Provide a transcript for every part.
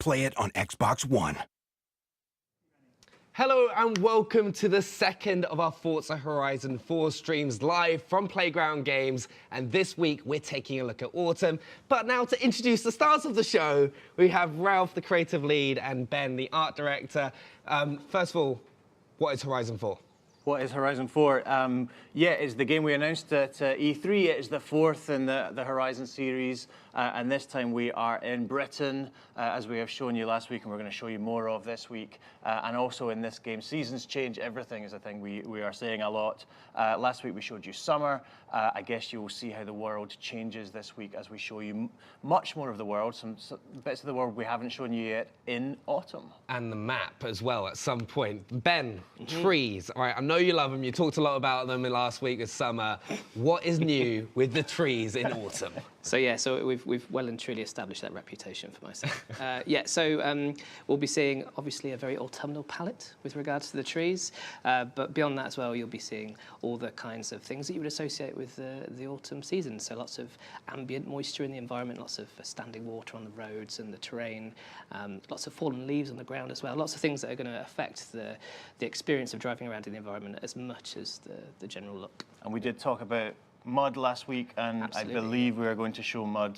play it on Xbox One. Hello and welcome to the second of our Forza Horizon 4 streams live from Playground Games. And this week we're taking a look at Autumn. But now to introduce the stars of the show, we have Ralph, the creative lead, and Ben, the art director. First of all, what is Horizon 4? What is Horizon 4? Yeah, it's the game we announced at E3. It is the fourth in the Horizon series. And this time we are in Britain, as we have shown you last week, and we're going to show you more of this week. And also in this game, seasons change everything is a thing we are saying a lot. Last week we showed you summer. I guess you will see how the world changes this week as we show you much more of the world, some bits of the world we haven't shown you yet in autumn. And the map as well at some point. Ben, trees. All right, I know you love them. You talked a lot about them last week with summer. What is new with the trees in autumn? So we've well and truly established that reputation for myself. We'll be seeing obviously a very autumnal palette with regards to the trees, but beyond that as well, you'll be seeing all the kinds of things that you would associate with the autumn season. So lots of ambient moisture in the environment, lots of standing water on the roads and the terrain, lots of fallen leaves on the ground as well. Lots of things that are going to affect the experience of driving around in the environment as much as the general look. And we did talk about mud last week, and absolutely. I believe we are going to show mud.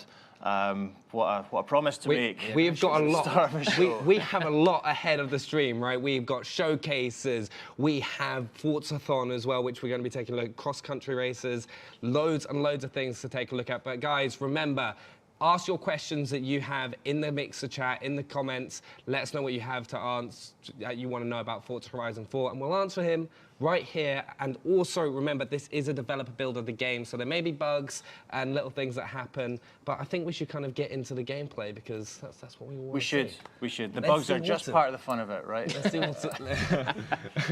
What a promise to make. Yeah, we've got a lot. We have a lot ahead of the stream, right? We've got showcases. We have Forzathon as well, which we're going to be taking a look at, cross-country races, loads and loads of things to take a look at. But guys, remember, ask your questions that you have in the Mixer chat, in the comments. Let us know what you have to answer, you want to know about Forza Horizon 4, and we'll answer him right here. And also remember, this is a developer build of the game, so there may be bugs and little things that happen, but I think we should kind of get into the gameplay because that's what we want. We should. The bugs are just part of the fun of it, right? Let's do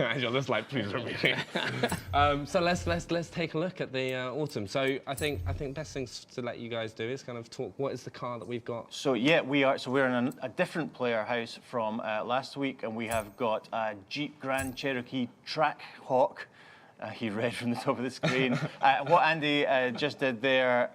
Angel, just like, please repeat. So let's take a look at the autumn. So I think best things to let you guys do is kind of talk. What is the car that we've got? So yeah, we're in a different player house from last week, and we have got a Jeep Grand Cherokee Trackhawk. He read from the top of the screen. What Andy just did there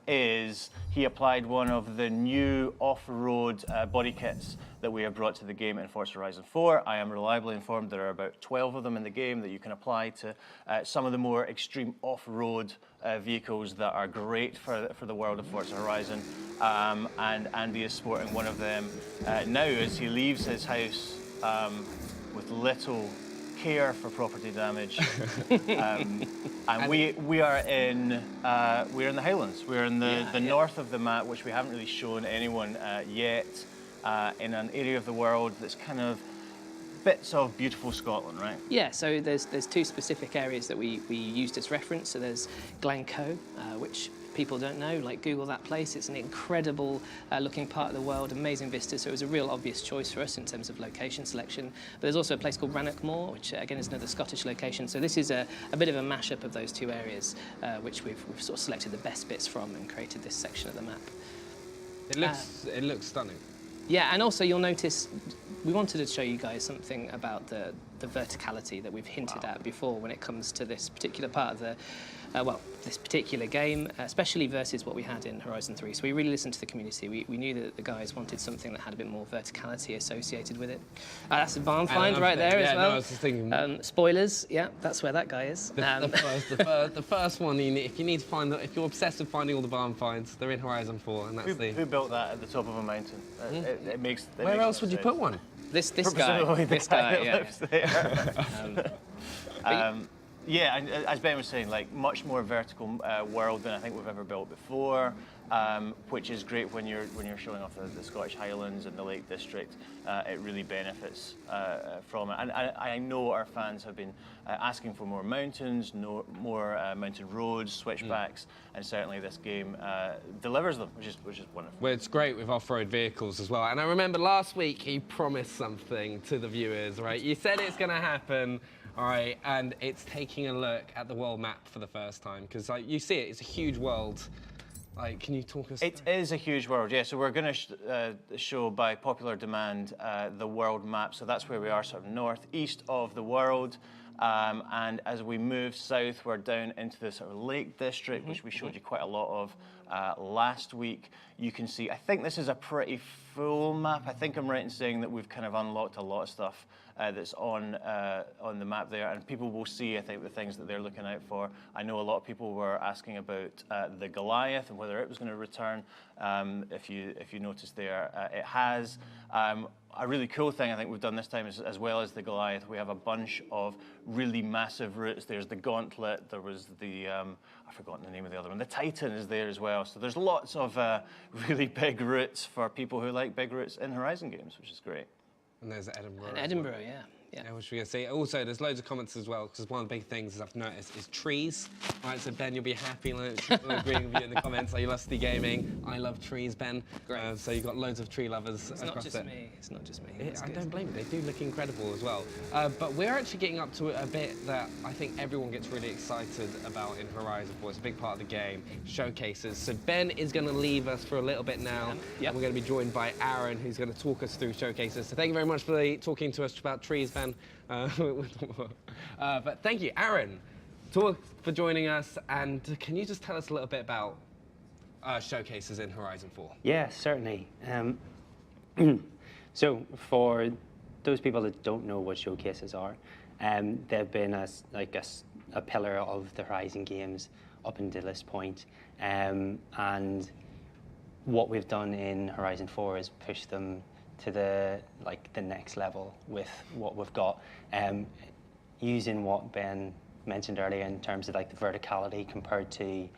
is he applied one of the new off-road body kits that we have brought to the game in Forza Horizon 4. I am reliably informed there are about 12 of them in the game that you can apply to some of the more extreme off-road vehicles that are great for the world of Forza Horizon. And Andy is sporting one of them now as he leaves his house with little care for property damage. And we are in the Highlands. We're in the north of the map, which we haven't really shown anyone yet, in an area of the world that's kind of bits of beautiful Scotland, right? Yeah, so there's two specific areas that we used as reference. So there's Glencoe, which people don't know, like Google that place. It's an incredible looking part of the world, amazing vistas, so it was a real obvious choice for us in terms of location selection. But there's also a place called Rannochmore, which again is another Scottish location. So this is a bit of a mashup of those two areas, which we've sort of selected the best bits from and created this section of the map. It looks stunning. Yeah, and also you'll notice we wanted to show you guys something about the verticality that we've hinted at before when it comes to this particular part of the this particular game, especially versus what we had in Horizon 3. So we really listened to the community. We knew that the guys wanted something that had a bit more verticality associated with it. That's a barn find right there as well. No, I was just thinking. Spoilers, yeah, that's where that guy is. The first one, if you need to find, if you're obsessed with finding all the barn finds, they're in Horizon 4, and that's Who built that at the top of a mountain? It makes. Where else would you put one? This guy. This guy. Yeah. Lives there. Yeah, and as Ben was saying, like much more vertical world than I think we've ever built before, which is great when you're showing off the Scottish Highlands and the Lake District. It really benefits from it. And I know our fans have been asking for more mountains, more mountain roads, switchbacks, and certainly this game delivers them, which is wonderful. Well, it's great with off-road vehicles as well. And I remember last week you promised something to the viewers, right? You said it's going to happen. All right, and it's taking a look at the world map for the first time because you see it, it's a huge world. Like, can you talk us? It is a huge world, yeah. So we're going to show by popular demand the world map. So that's where we are, sort of northeast of the world. And as we move south, we're down into the sort of Lake District, which we showed you quite a lot of last week. You can see, I think this is a pretty full map. I think I'm right in saying that we've kind of unlocked a lot of stuff that's on the map there, and people will see, I think, the things that they're looking out for. I know a lot of people were asking about the Goliath and whether it was going to return. If you noticed there, it has. A really cool thing I think we've done this time is, as well as the Goliath, we have a bunch of really massive routes. There's the Gauntlet, there was the, I've forgotten the name of the other one, the Titan is there as well. So there's lots of really big routes for people who like big routes in Horizon games, which is great. And there's Edinburgh. And Edinburgh, yeah. Yeah, which we're going to see. Also, there's loads of comments as well, because one of the big things I've noticed is trees. Right, so Ben, you'll be happy agreeing with you in the comments. Are you Lusty Gaming? I love trees, Ben. Great. So you've got loads of tree lovers It's across not just it. me. It's not just me. I don't blame you. They do look incredible as well. But we're actually getting up to a bit that I think everyone gets really excited about in Horizon 4. It's a big part of the game, showcases. So Ben is going to leave us for a little bit now. Yep. And we're going to be joined by Aaron, who's going to talk us through showcases. So thank you very much for talking to us about trees, Ben. But thank you, Aaron, for joining us. And can you just tell us a little bit about showcases in Horizon 4? Yeah, certainly. So for those people that don't know what showcases are, they've been a pillar of the Horizon games up until this point. And what we've done in Horizon 4 is push them to the next level with what we've got, using what Ben mentioned earlier in terms of the verticality compared to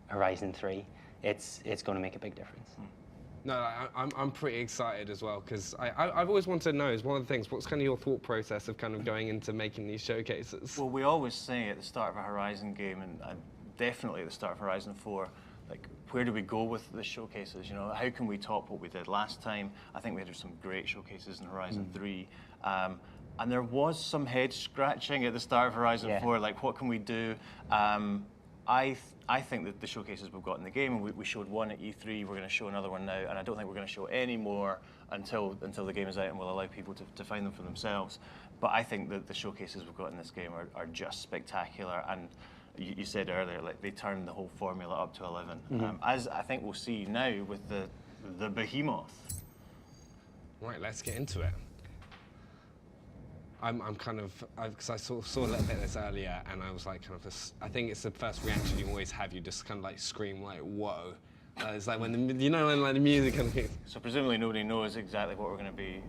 Horizon 3. It's going to make a big difference. No, I'm pretty excited as well, because I've always wanted to know, is one of the things, what's kind of your thought process of kind of going into making these showcases? Well, we always say at the start of a Horizon game, and definitely at the start of Horizon 4, where do we go with the showcases? You know, how can we top what we did last time? I think we had some great showcases in Horizon 3. And there was some head scratching at the start of Horizon 4, what can we do? I think that the showcases we've got in the game, and we showed one at E3, we're going to show another one now, and I don't think we're going to show any more until the game is out, and we'll allow people to find them for themselves. But I think that the showcases we've got in this game are just spectacular, and you said earlier, they turned the whole formula up to 11, as I think we'll see now with the behemoth. Right, let's get into it. I'm kind of, because I saw a little bit of this earlier, and I was like, I think it's the first reaction you always have. You just kind of scream, whoa. It's like when the music kind of hits. So presumably nobody knows exactly what we're going to be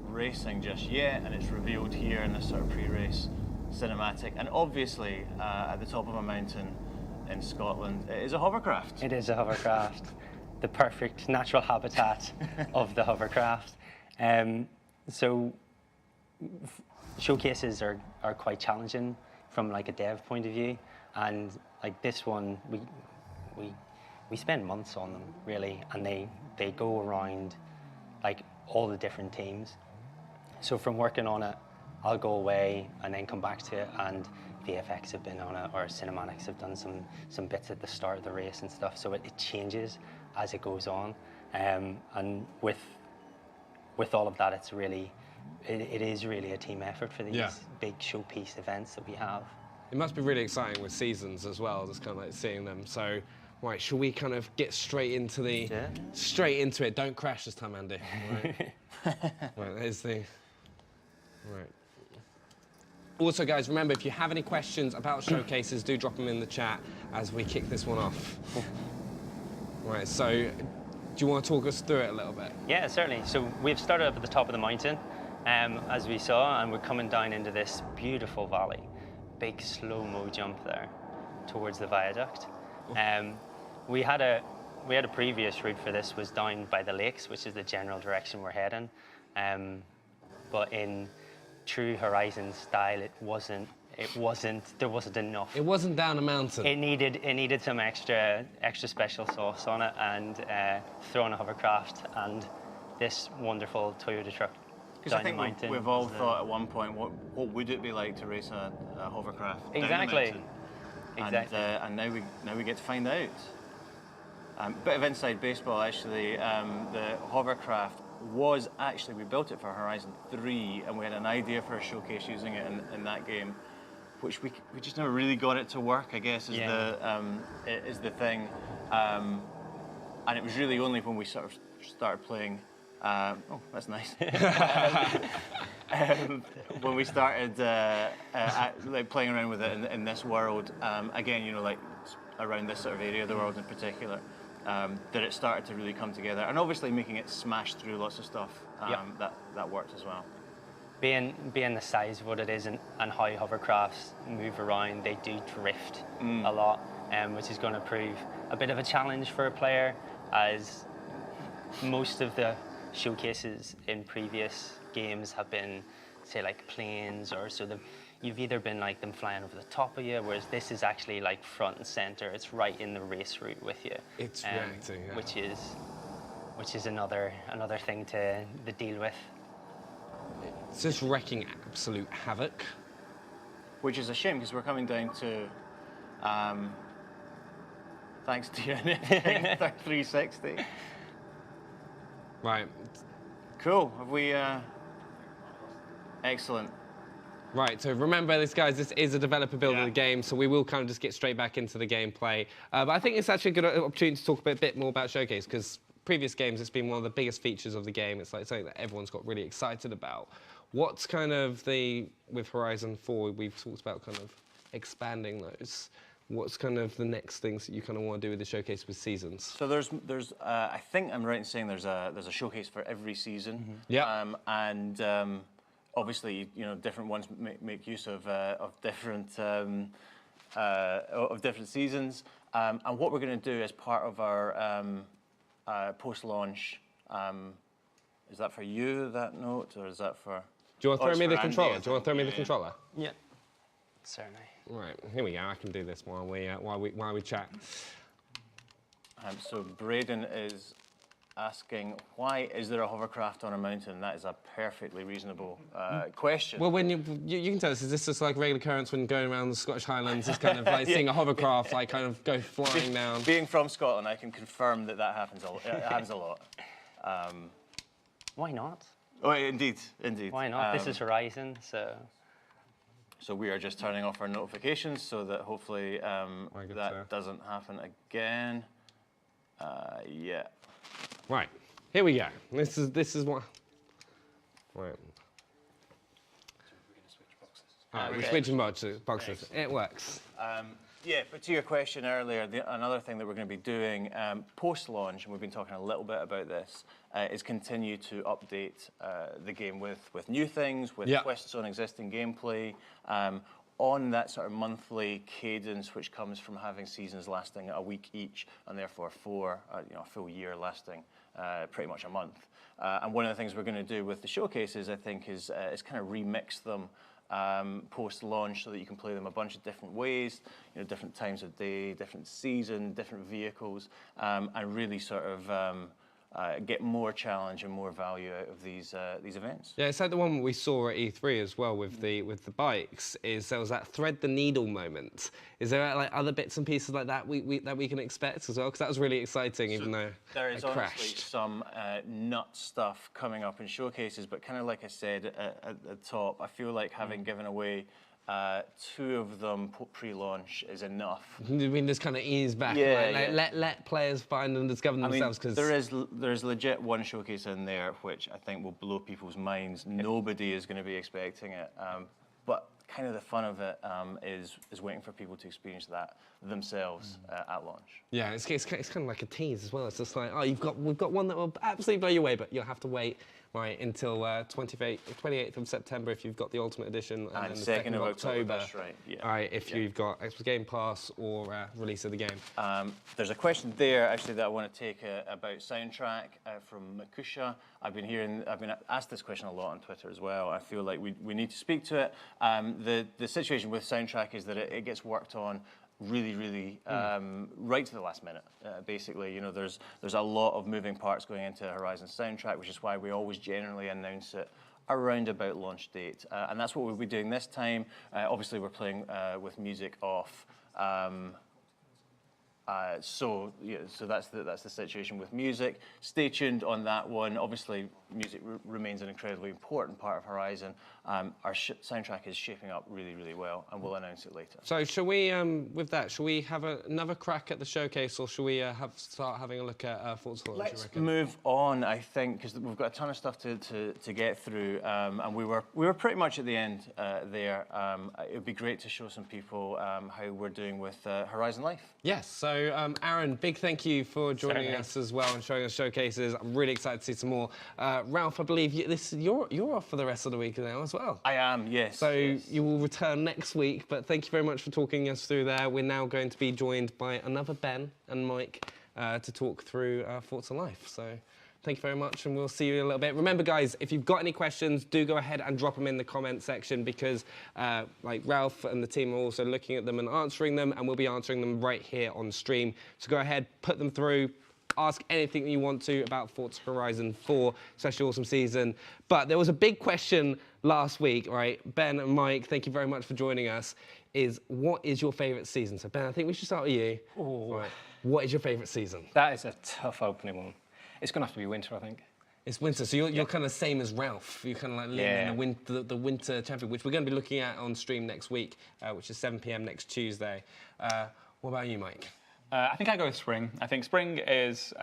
racing just yet, and it's revealed here in this sort of pre-race cinematic. And obviously, at the top of a mountain in Scotland, it is a hovercraft. It is a hovercraft, the perfect natural habitat of the hovercraft. So showcases are quite challenging from a dev point of view, and this one we spend months on them really, and they go around all the different teams. So from working on it, I'll go away and then come back to it, and VFX have been on it, or cinematics have done some bits at the start of the race and stuff, so it changes as it goes on. And with all of that, it is really a team effort for these big showpiece events that we have. It must be really exciting with seasons as well, just kind of seeing them. So, right, shall we kind of get straight into it? Don't crash this time, Andy. Right, right, there's the. Right. Also, guys, remember, if you have any questions about showcases, do drop them in the chat as we kick this one off. Right, so do you want to talk us through it a little bit? Yeah, certainly. So we've started up at the top of the mountain, as we saw, and we're coming down into this beautiful valley. Big slow-mo jump there towards the viaduct. We had a previous route for this, was down by the lakes, which is the general direction we're heading. But in true Horizon style, there wasn't enough. It wasn't down a mountain. It needed some extra special sauce on it, and throwing a hovercraft and this wonderful Toyota truck Because down I think the mountain. we've all thought at one point, what would it be like to race a hovercraft Exactly. down the mountain? Exactly. And now we get to find out. Bit of inside baseball, actually. The hovercraft was actually, we built it for Horizon 3, and we had an idea for a showcase using it in that game, which we just never really got it to work, I guess, is the thing. And it was really only when we sort of started playing, oh, that's nice. When we started like playing around with it in this world, again, you know, like around this sort of area of the world in particular, that it started to really come together. And obviously making it smash through lots of stuff, that worked as well. Being the size of what it is and how hovercrafts move around, they do drift a lot, which is going to prove a bit of a challenge for a player, as most of the showcases in previous games have been, say, like planes, or you've either been like them flying over the top of you, whereas this is actually like front and center. It's right in the race route with you. It's reacting, yeah. which is another thing to deal with. It's just wrecking absolute havoc. Which is a shame, because we're coming down to, thanks to your 360. Right. Cool. Have we? Excellent. Right, so remember this, guys, this is a developer build of the game, so we will kind of just get straight back into the gameplay. But I think it's actually a good opportunity to talk a bit more about Showcase, because previous games, it's been one of the biggest features of the game. It's like something that everyone's got really excited about. What's kind of with Horizon 4, we've talked about kind of expanding those. What's kind of the next things that you kind of want to do with the Showcase with seasons? So there's I think I'm right in saying there's a showcase for every season. Yeah. And obviously, you know, different ones make use of different seasons. And what we're going to do as part of our post-launch, is that for you, that note, or is that for? Do you want to throw me the Andy, controller? Do you want to throw me the controller? Yeah, certainly. Right, here we go. I can do this while we chat. So Braden is asking, why is there a hovercraft on a mountain? That is a perfectly reasonable question. Well, when you can tell us, is this just like regular occurrence when going around the Scottish Highlands, is kind of like seeing a hovercraft like kind of go flying down? Being from Scotland, I can confirm that happens it happens a lot. Why not? Oh, indeed. Why not? This is Horizon, so. So we are just turning off our notifications so that hopefully that doesn't happen again. Yeah. Right, here we go. This is what. Right. Alright, we're switching boxes. It works. Yeah, but to your question earlier, another thing that we're going to be doing post-launch, and we've been talking a little bit about this, is continue to update the game with new things, with twists on existing gameplay, on that sort of monthly cadence, which comes from having seasons lasting a week each, and therefore a full year lasting pretty much a month. And one of the things we're going to do with the showcases, I think, is kind of remix them post-launch so that you can play them a bunch of different ways, you know, different times of day, different season, different vehicles, and really sort of get more challenge and more value out of these events. Yeah, it's like the one we saw at E3 as well with the bikes. Is there was that thread the needle moment? Is there like other bits and pieces like that we can expect as well? Because that was really exciting, even though there is I honestly crashed. some nut stuff coming up in showcases, but kind of like I said at the top, I feel like having given away 2 of them pre-launch is enough. We can just kind of ease back, let players find and discover themselves. Because there's legit one showcase in there which I think will blow people's minds. Nobody is going to be expecting it, but kind of the fun of it is waiting for people to experience that themselves at launch. Yeah, it's kind of like a tease as well. It's just like, oh, we've got one that will absolutely blow you away, but you'll have to wait until 28th of September if you've got the Ultimate Edition, and then the 2nd of October. That's right. Yeah. All right, if you've got Xbox Game Pass or release of the game. There's a question there actually that I want to take about soundtrack from Makusha. I've been asked this question a lot on Twitter as well. I feel like we need to speak to it. The situation with soundtrack is that it gets worked on really right to the last minute. Basically, you know, there's a lot of moving parts going into Horizon soundtrack, which is why we always generally announce it around about launch date, and that's what we'll be doing this time. Obviously, we're playing with music off So that's the situation with music. Stay tuned on that one. Obviously, music remains an incredibly important part of Horizon. Our soundtrack is shaping up really, really well, and we'll announce it later. So shall we, with that, shall we have another crack at the showcase, or shall we start having a look at Forza Horizon? Let's move on, I think, because we've got a ton of stuff to get through, and we were pretty much at the end there. It would be great to show some people how we're doing with Horizon Life. Yes. So Aaron, big thank you for joining us as well and showing us showcases. I'm really excited to see some more. Ralph, I believe you're off for the rest of the week now as well. I am, yes. So you will return next week, but thank you very much for talking us through there. We're now going to be joined by another Ben and Mike to talk through Forza Life. So thank you very much, and we'll see you in a little bit. Remember, guys, if you've got any questions, do go ahead and drop them in the comment section, because like Ralph and the team are also looking at them and answering them, and we'll be answering them right here on stream. So go ahead, put them through. Ask anything you want to about Forza Horizon 4, especially awesome season. But there was a big question last week, right? Ben and Mike, thank you very much for joining us. What is your favourite season? So Ben, I think we should start with you. Right. What is your favourite season? That is a tough opening one. It's going to have to be winter, I think. It's winter, so you're kind of same as Ralph. You're kind of like living in the winter champion, which we're going to be looking at on stream next week, which is 7 p.m. next Tuesday. What about you, Mike? I think I go with spring. I think spring is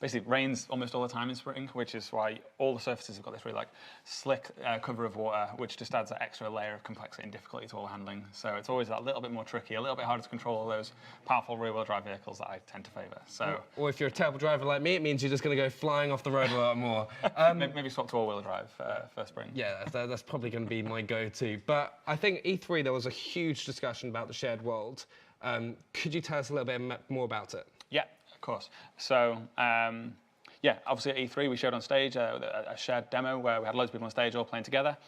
basically rains almost all the time in spring, which is why all the surfaces have got this really like slick cover of water, which just adds that extra layer of complexity and difficulty to all handling. So it's always that little bit more tricky, a little bit harder to control all those powerful rear-wheel drive vehicles that I tend to favour. So, or if you're a terrible driver like me, it means you're just going to go flying off the road a lot more. Maybe swap to all-wheel drive for spring. Yeah, that's probably going to be my go-to. But I think E3, there was a huge discussion about the shared world. Could you tell us a little bit more about it? Yeah, of course. So, yeah, obviously at E3 we showed on stage a shared demo where we had loads of people on stage all playing together.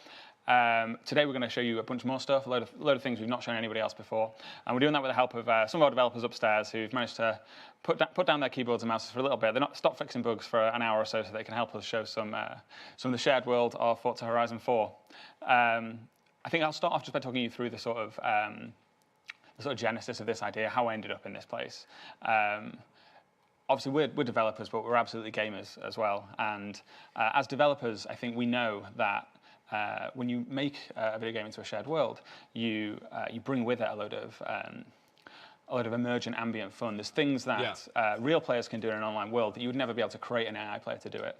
Today we're going to show you a bunch more stuff, a load of things we've not shown anybody else before. And we're doing that with the help of some of our developers upstairs who've managed to put down their keyboards and mouses for a little bit. They're not stopped fixing bugs for an hour or so they can help us show some of the shared world of Forza Horizon 4. I think I'll start off just by talking you through the sort of genesis of this idea, how I ended up in this place. Obviously, we're developers, but we're absolutely gamers as well. And as developers, I think we know that when you make a video game into a shared world, you bring with it a load of emergent ambient fun. There's things that real players can do in an online world that you would never be able to create an AI player to do it.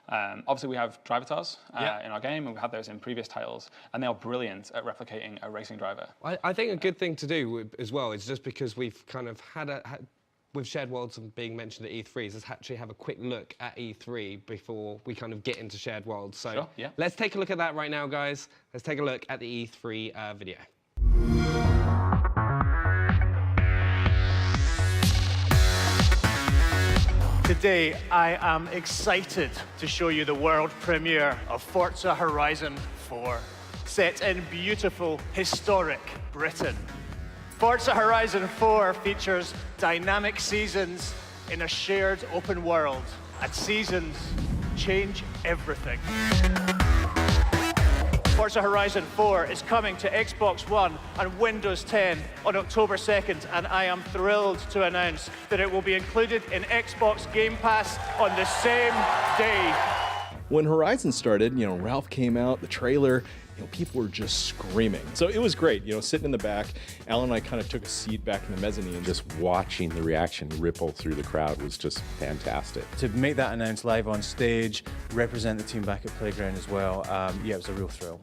Obviously, we have drivatars in our game, and we've had those in previous titles, and they are brilliant at replicating a racing driver. I think a good thing to do as well is just because we've kind of had with shared worlds and being mentioned at E3, is actually have a quick look at E3 before we kind of get into shared worlds. So let's take a look at that right now, guys. Let's take a look at the E3 video. Today, I am excited to show you the world premiere of Forza Horizon 4, set in beautiful, historic Britain. Forza Horizon 4 features dynamic seasons in a shared open world, and seasons change everything. Forza Horizon 4 is coming to Xbox One and Windows 10 on October 2nd, and I am thrilled to announce that it will be included in Xbox Game Pass on the same day. When Horizon started, Ralph came out, the trailer, people were just screaming. So it was great, sitting in the back. Alan and I kind of took a seat back in the mezzanine. Just watching the reaction ripple through the crowd was just fantastic. To make that announced live on stage, represent the team back at Playground as well, it was a real thrill.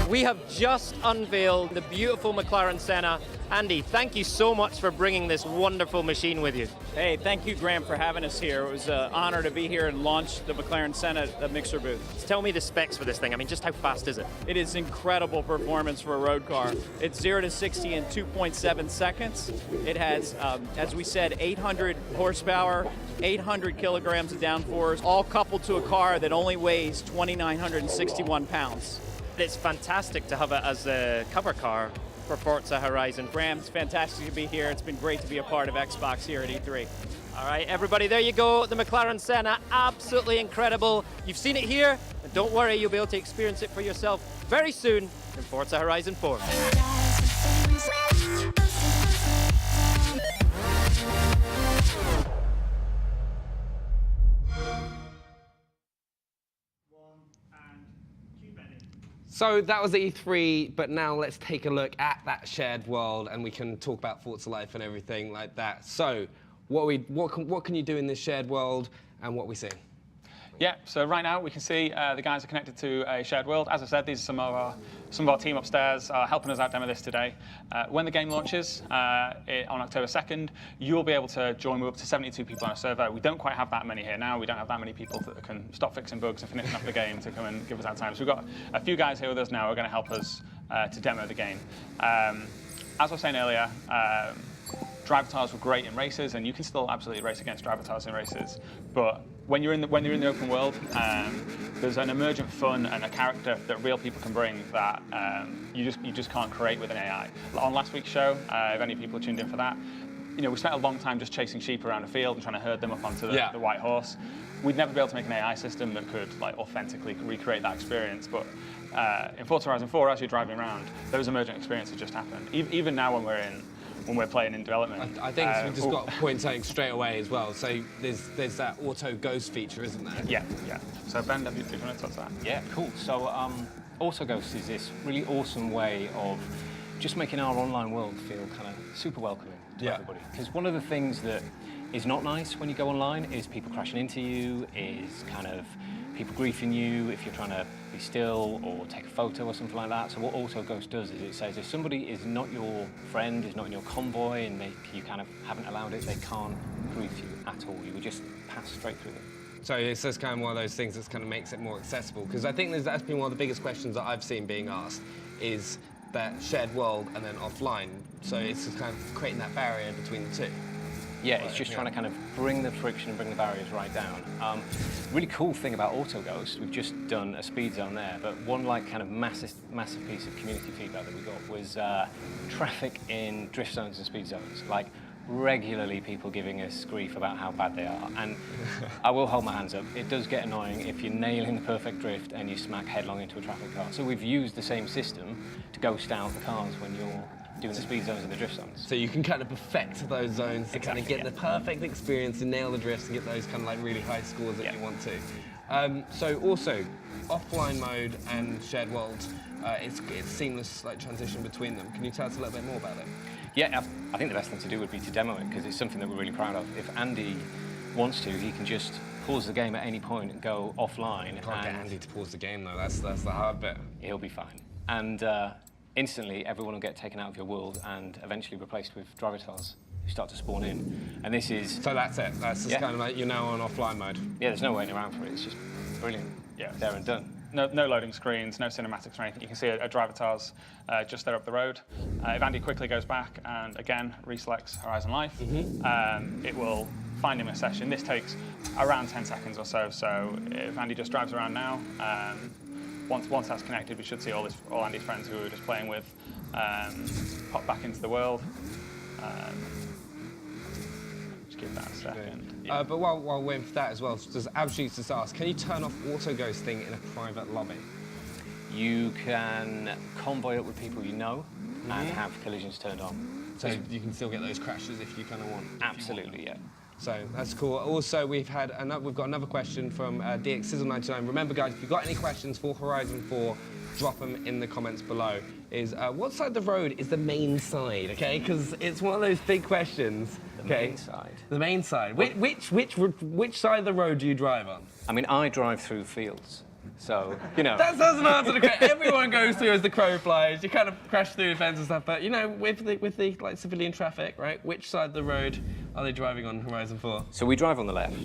We have just unveiled the beautiful McLaren Senna. Andy, thank you so much for bringing this wonderful machine with you. Hey, thank you, Graham, for having us here. It was an honor to be here and launch the McLaren Senna at the Mixer booth. Tell me the specs for this thing. I mean, just how fast is it? It is incredible performance for a road car. It's 0 to 60 in 2.7 seconds. It has, as we said, 800 horsepower, 800 kilograms of downforce, all coupled to a car that only weighs 2,961 pounds. It's fantastic to have it as a cover car for Forza Horizon. Graham, it's fantastic to be here. It's been great to be a part of Xbox here at E3. All right, everybody, there you go. The McLaren Senna, absolutely incredible. You've seen it here, and don't worry, you'll be able to experience it for yourself very soon in Forza Horizon 4. So that was E3, but now let's take a look at that shared world, and we can talk about Forza Life and everything like that. So, what can you do in this shared world, and what are we seeing? Yeah, so right now we can see the guys are connected to a shared world. As I said, these are some of our team upstairs helping us out demo this today. When the game launches on October 2nd, you'll be able to join with up to 72 people on a server. We don't quite have that many here now. We don't have that many people that can stop fixing bugs and finishing off the game to come and give us that time. So we've got a few guys here with us now who are going to help us to demo the game. As I was saying earlier, driver tires were great in races, and you can still absolutely race against driver tires in races. But when you're in the open world, there's an emergent fun and a character that real people can bring that you just can't create with an AI. On last week's show, if any people tuned in for that, we spent a long time just chasing sheep around a field and trying to herd them up onto the white horse. We'd never be able to make an AI system that could authentically recreate that experience. But in Forza Horizon 4, as you're driving around, those emergent experiences just happen. Even now when we're playing in development. I think we've just got to point something straight away as well. So there's that auto ghost feature, isn't there? Yeah. So Ben, do you want to touch that? Yeah, cool. So auto ghost is this really awesome way of just making our online world feel kind of super welcoming to everybody. Because one of the things that is not nice when you go online is people crashing into you, is kind of people griefing you if you're trying to be still or take a photo or something like that. So what Auto Ghost does is it says if somebody is not your friend, is not in your convoy, and you kind of haven't allowed it, they can't grief you at all. You will just pass straight through them. So it's just kind of one of those things that kind of makes it more accessible. Because I think that's been one of the biggest questions that I've seen being asked is that shared world and then offline. So it's just kind of creating that barrier between the two. Yeah, it's just trying to kind of bring the friction and bring the barriers right down. Really cool thing about Auto Ghost, we've just done a speed zone there, but one kind of massive piece of community feedback that we got was traffic in drift zones and speed zones. Regularly people giving us grief about how bad they are. And I will hold my hands up, it does get annoying if you're nailing the perfect drift and you smack headlong into a traffic car. So we've used the same system to ghost out the cars when you're doing the speed zones and the drift zones. So you can kind of perfect those zones to kind of get the perfect experience and nail the drifts and get those kind of really high scores that you want to. So also, offline mode and shared world, it's seamless transition between them. Can you tell us a little bit more about it? Yeah, I think the best thing to do would be to demo it because it's something that we're really proud of. If Andy wants to, he can just pause the game at any point and go offline. You can't get Andy to pause the game though, that's the hard bit. He'll be fine. And instantly everyone will get taken out of your world and eventually replaced with driver tars who start to spawn in. And this is... So that's it, that's just kind of you're now on offline mode. Yeah, there's no waiting around for it, it's just brilliant. Yeah. There and done. No loading screens, no cinematics or anything. You can see a driver tars just there up the road. If Andy quickly goes back and again reselects Horizon Life, it will find him a session. This takes around 10 seconds or so. So if Andy just drives around now, once that's connected, we should see all Andy's friends who we were just playing with pop back into the world. Just give that a second. Yeah. But while we're waiting for that as well, does Abshis just ask, can you turn off auto ghosting in a private lobby? You can convoy up with people you know and have collisions turned on. So you can still get those crashes if you kind of want. Absolutely, yeah. So that's cool. Also, we've got another question from DXSizzle99. Remember, guys, if you've got any questions for Horizon 4, drop them in the comments below. What side of the road is the main side? Okay, because it's one of those big questions. The main side. The main side. Which side of the road do you drive on? I mean, I drive through fields. So, you know. That doesn't answer the question. Everyone goes through as the crow flies. You kind of crash through fences and stuff, but you know, with the civilian traffic, right? Which side of the road are they driving on Horizon 4? So we drive on the left,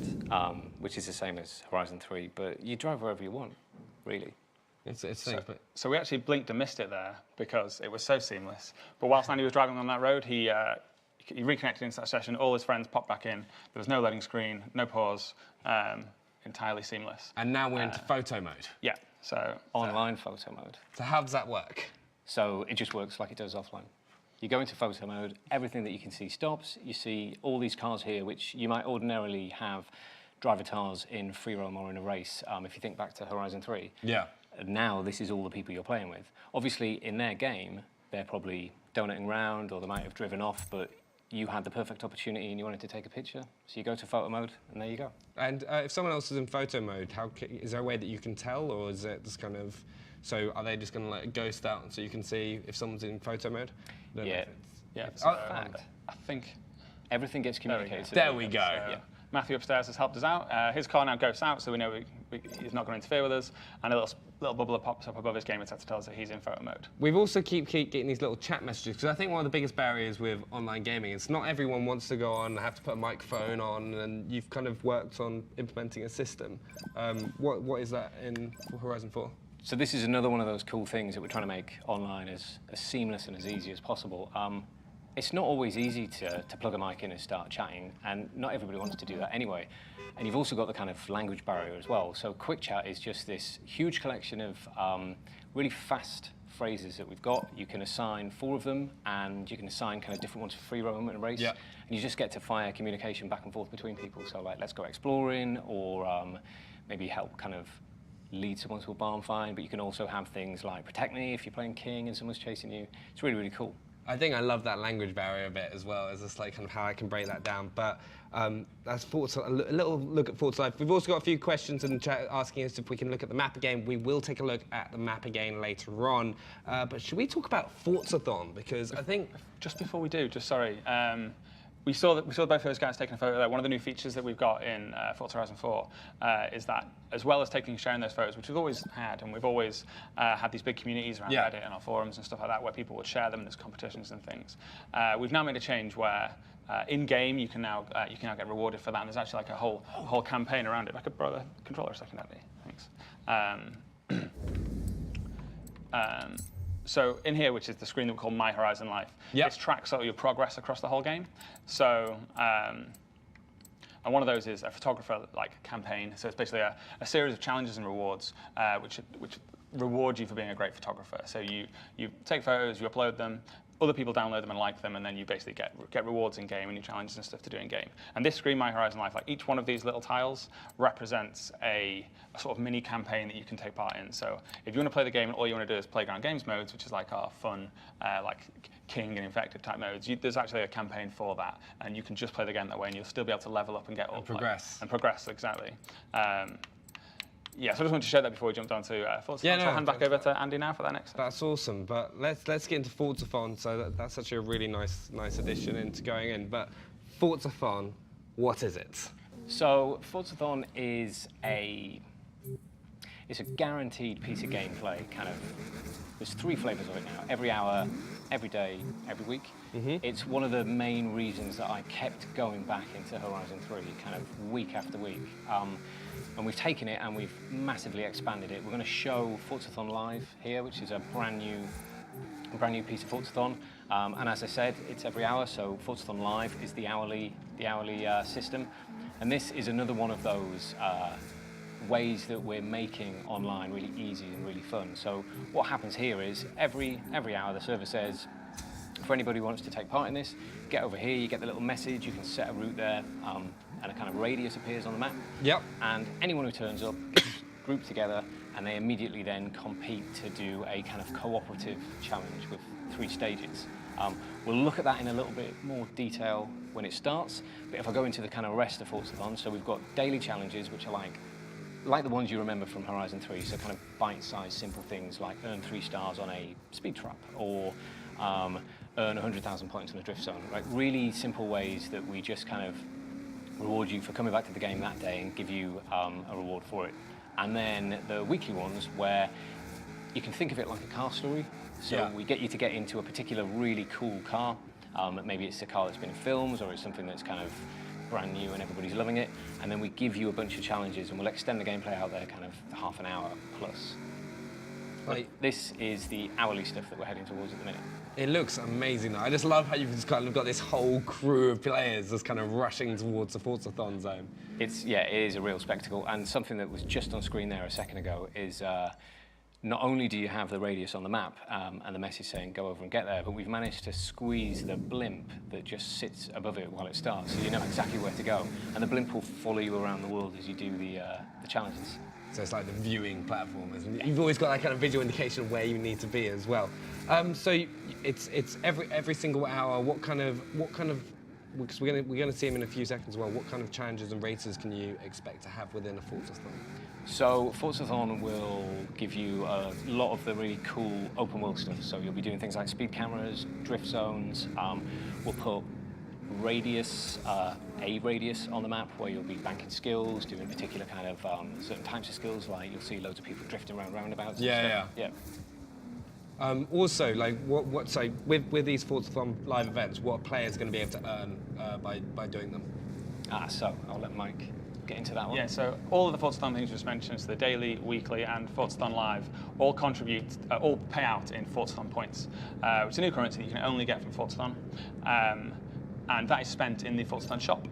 which is the same as Horizon 3, but you drive wherever you want, really. So we actually blinked and missed it there because it was so seamless. But whilst Andy was driving on that road, he reconnected into that session. All his friends popped back in. There was no loading screen, no pause. Entirely seamless. And now we're into photo mode. Yeah, so... Online photo mode. So how does that work? So it just works like it does offline. You go into photo mode, everything that you can see stops. You see all these cars here, which you might ordinarily have driver tars in free roam or in a race, if you think back to Horizon 3. Yeah. Now this is all the people you're playing with. Obviously, in their game, they're probably donating around or they might have driven off, but you had the perfect opportunity and you wanted to take a picture, so you go to photo mode, and there you go. And if someone else is in photo mode, is there a way that you can tell, or is it just kind of So are they just going to let it ghost out so you can see if someone's in photo mode? Yeah. Yeah. I think everything gets communicated. There we go. So Matthew upstairs has helped us out. His car now ghosts out, so we know he's not going to interfere with us. And a little bubble pops up above his gamer tag to tell us that he's in photo mode. We've also keep getting these little chat messages, because I think one of the biggest barriers with online gaming is not everyone wants to go on, have to put a microphone on, and you've kind of worked on implementing a system. What is that in Horizon 4? So this is another one of those cool things that we're trying to make online as seamless and as easy as possible. It's not always easy to plug a mic in and start chatting, and not everybody wants to do that anyway. And you've also got the kind of language barrier as well. So Quick Chat is just this huge collection of really fast phrases that we've got. You can assign 4 of them, and you can assign kind of different ones for free roam and race. And you just get to fire communication back and forth between people. So like, let's go exploring, or maybe help kind of lead someone to a barn find. But you can also have things like protect me if you're playing King and someone's chasing you. It's really, really cool. I think I love that language barrier a bit as well, as just like kind of how I can break that down. But that's Forza, a little look at Forza Live. We've also got a few questions in the chat asking us if we can look at the map again. We will take a look at the map again later on. But should we talk about Forzathon? Because I think just before we do, we saw both those guys taking a photo there. One of the new features that we've got in Forza Horizon 4 is that, as well as sharing those photos, which we've always had, and we've always had these big communities around Reddit and our forums and stuff like that, where people would share them, and there's competitions and things. We've now made a change where in game you can now get rewarded for that, and there's actually like a whole campaign around it. If I could borrow the controller a second, Andy. Thanks. So in here, which is the screen that we call My Horizon Life, it tracks all your progress across the whole game. So, and one of those is a photographer campaign. So it's basically a series of challenges and rewards, which reward you for being a great photographer. So you take photos, you upload them, other people download them and like them, and then you basically get rewards in game and new challenges and stuff to do in game. And this screen, My Horizon Life, like each one of these little tiles represents a sort of mini campaign that you can take part in. So if you want to play the game and all you want to do is Playground Games modes, which is like our fun, like King and Infected type modes, there's actually a campaign for that, and you can just play the game that way, and you'll still be able to level up and get all progress. And progress, exactly. Yeah, so I just wanted to share that before we jumped on to Forza. So I'll hand back over to Andy now for that next. That's awesome, but let's get into Forzathon. So that's actually a really nice addition into going in. But Forzathon, what is it? So Forzathon is it's a guaranteed piece of gameplay. There's 3 flavors of it now. Every hour, every day, every week. It's one of the main reasons that I kept going back into Horizon 3, kind of week after week. And we've taken it and we've massively expanded it. We're going to show Forzathon Live here, which is a brand new piece of Forzathon. And as I said, it's every hour, so Forzathon Live is the hourly system. And this is another one of those ways that we're making online really easy and really fun. So what happens here is every hour the server says, for anybody who wants to take part in this, get over here, you get the little message, you can set a route there, and a kind of radius appears on the map. And anyone who turns up gets grouped together, and they immediately then compete to do a kind of cooperative challenge with 3 stages. We'll look at that in a little bit more detail when it starts, but if I go into the kind of rest of Forzathon, so we've got daily challenges, which are like the ones you remember from Horizon 3, so kind of bite-sized, simple things like earn 3 stars on a speed trap, or earn 100,000 points on a drift zone. Like really simple ways that we just kind of reward you for coming back to the game that day and give you a reward for it. And then the weekly ones where you can think of it like a car story. So we get you to get into a particular really cool car. Maybe it's a car that's been in films, or it's something that's kind of brand new and everybody's loving it. And then we give you a bunch of challenges, and we'll extend the gameplay out there kind of half an hour plus. This is the hourly stuff that we're heading towards at the minute. It looks amazing though. I just love how you've just kind of got this whole crew of players just kind of rushing towards the Forzathon zone. It is a real spectacle, and something that was just on screen there a second ago is not only do you have the radius on the map and the message saying go over and get there, but we've managed to squeeze the blimp that just sits above it while it starts, so you know exactly where to go, and the blimp will follow you around the world as you do the challenges. So it's like the viewing platform, isn't it? You've always got that kind of visual indication of where you need to be as well. So it's every single hour. What kind of because we're gonna see them in a few seconds as well. What kind of challenges and races can you expect to have within a Forzathon? So Forzathon will give you a lot of the really cool open world stuff. So you'll be doing things like speed cameras, drift zones. We'll put radius, a radius on the map where you'll be banking skills, doing particular kind of certain types of skills. Like you'll see loads of people drifting around roundabouts. Yeah. Also, like, so with these Forzathon live events, what are players going to be able to earn by doing them? So I'll let Mike get into that one. Yeah, so all of the Forzathon things you just mentioned, so the daily, weekly, and Forzathon Live, all contribute, all pay out in Forzathon points, which is a new currency that you can only get from Forzathon. And that is spent in the Forzathon shop,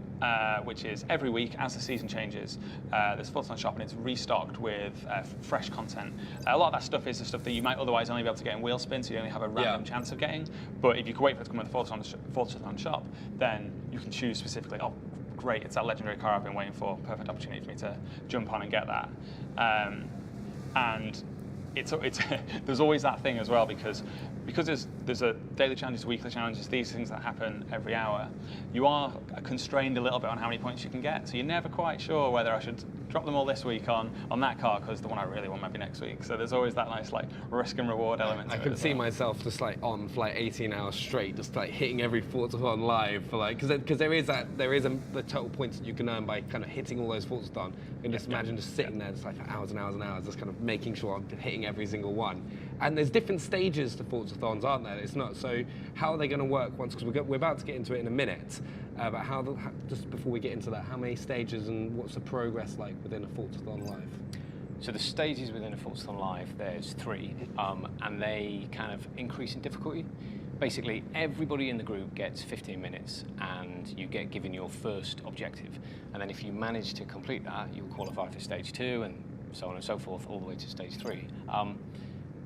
which is every week as the season changes. There's a Forzathon shop and it's restocked with fresh content. A lot of that stuff is the stuff that you might otherwise only be able to get in wheel spin, so you only have a random chance of getting. But if you can wait for it to come in the Forzathon shop, then you can choose specifically, oh, great, it's that legendary car I've been waiting for, perfect opportunity for me to jump on and get that. And it's there's always that thing as well, because there's a daily challenges, weekly challenges, these things that happen every hour, you are constrained a little bit on how many points you can get. So you're never quite sure whether I should drop them all this week on that car, because the one I really want might be next week. So there's always that nice like risk and reward element. I can see myself just like on for like 18 hours straight, just like hitting every Forzathon live for like, because there is the total points that you can earn by kind of hitting all those Forzathon. You can just imagine just sitting there just like for hours and hours and hours, just kind of making sure I'm hitting every single one. And there's different stages to Forzathons, aren't there? It's not, so how are they going to work once, because we're about to get into it in a minute, but just before we get into that, how many stages and what's the progress like within a Forzathon Live? So the stages within a Forzathon Live, there's 3, and they kind of increase in difficulty. Basically, everybody in the group gets 15 minutes, and you get given your first objective. And then if you manage to complete that, you'll qualify for stage 2, and so on and so forth, all the way to stage 3.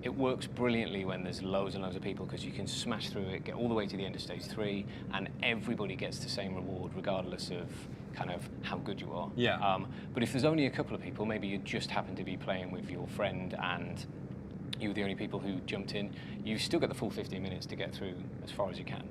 It works brilliantly when there's loads and loads of people, because you can smash through it, get all the way to the end of stage 3, and everybody gets the same reward regardless of kind of how good you are. Yeah. But if there's only a couple of people, maybe you just happen to be playing with your friend and you were the only people who jumped in, you still get the full 15 minutes to get through as far as you can.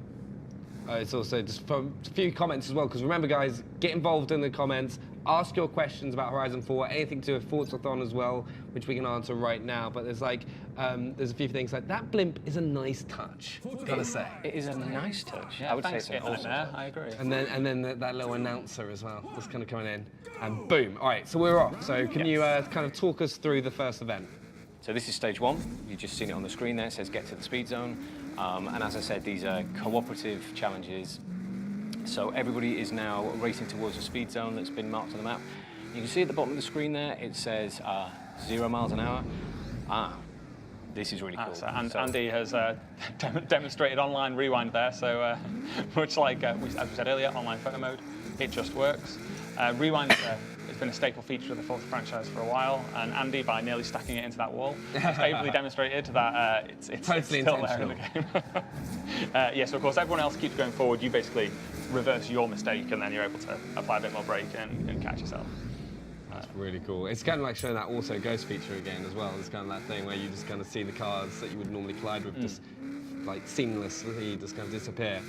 It's also just a few comments as well, because remember guys, get involved in the comments, ask your questions about Horizon 4, anything to do with Forzathon as well, which we can answer right now. But there's like, there's a few things like, that blimp is a nice touch, gotta say. It is a nice touch. Yeah, I would say it's an awesome touch. I agree. And then that little announcer as well, just kind of coming in, and boom. All right, so we're off. So can you kind of talk us through the first event? So this is stage 1. You've just seen it on the screen there. It says get to the speed zone. And as I said, these are cooperative challenges. So everybody is now racing towards a speed zone that's been marked on the map. You can see at the bottom of the screen there, it says 0 miles an hour. This is really cool. So Andy has demonstrated online rewind there. So much like, as we said earlier, online photo mode, it just works. Rewind has been a staple feature of the Forza franchise for a while, and Andy, by nearly stacking it into that wall, has ably demonstrated that it's totally still there in the game. So of course everyone else keeps going forward. You basically reverse your mistake, and then you're able to apply a bit more brake and catch yourself. That's really cool. It's kind of like showing that auto ghost feature again as well. It's kind of that thing where you just kind of see the cars that you would normally collide with just like seamlessly just kind of disappear.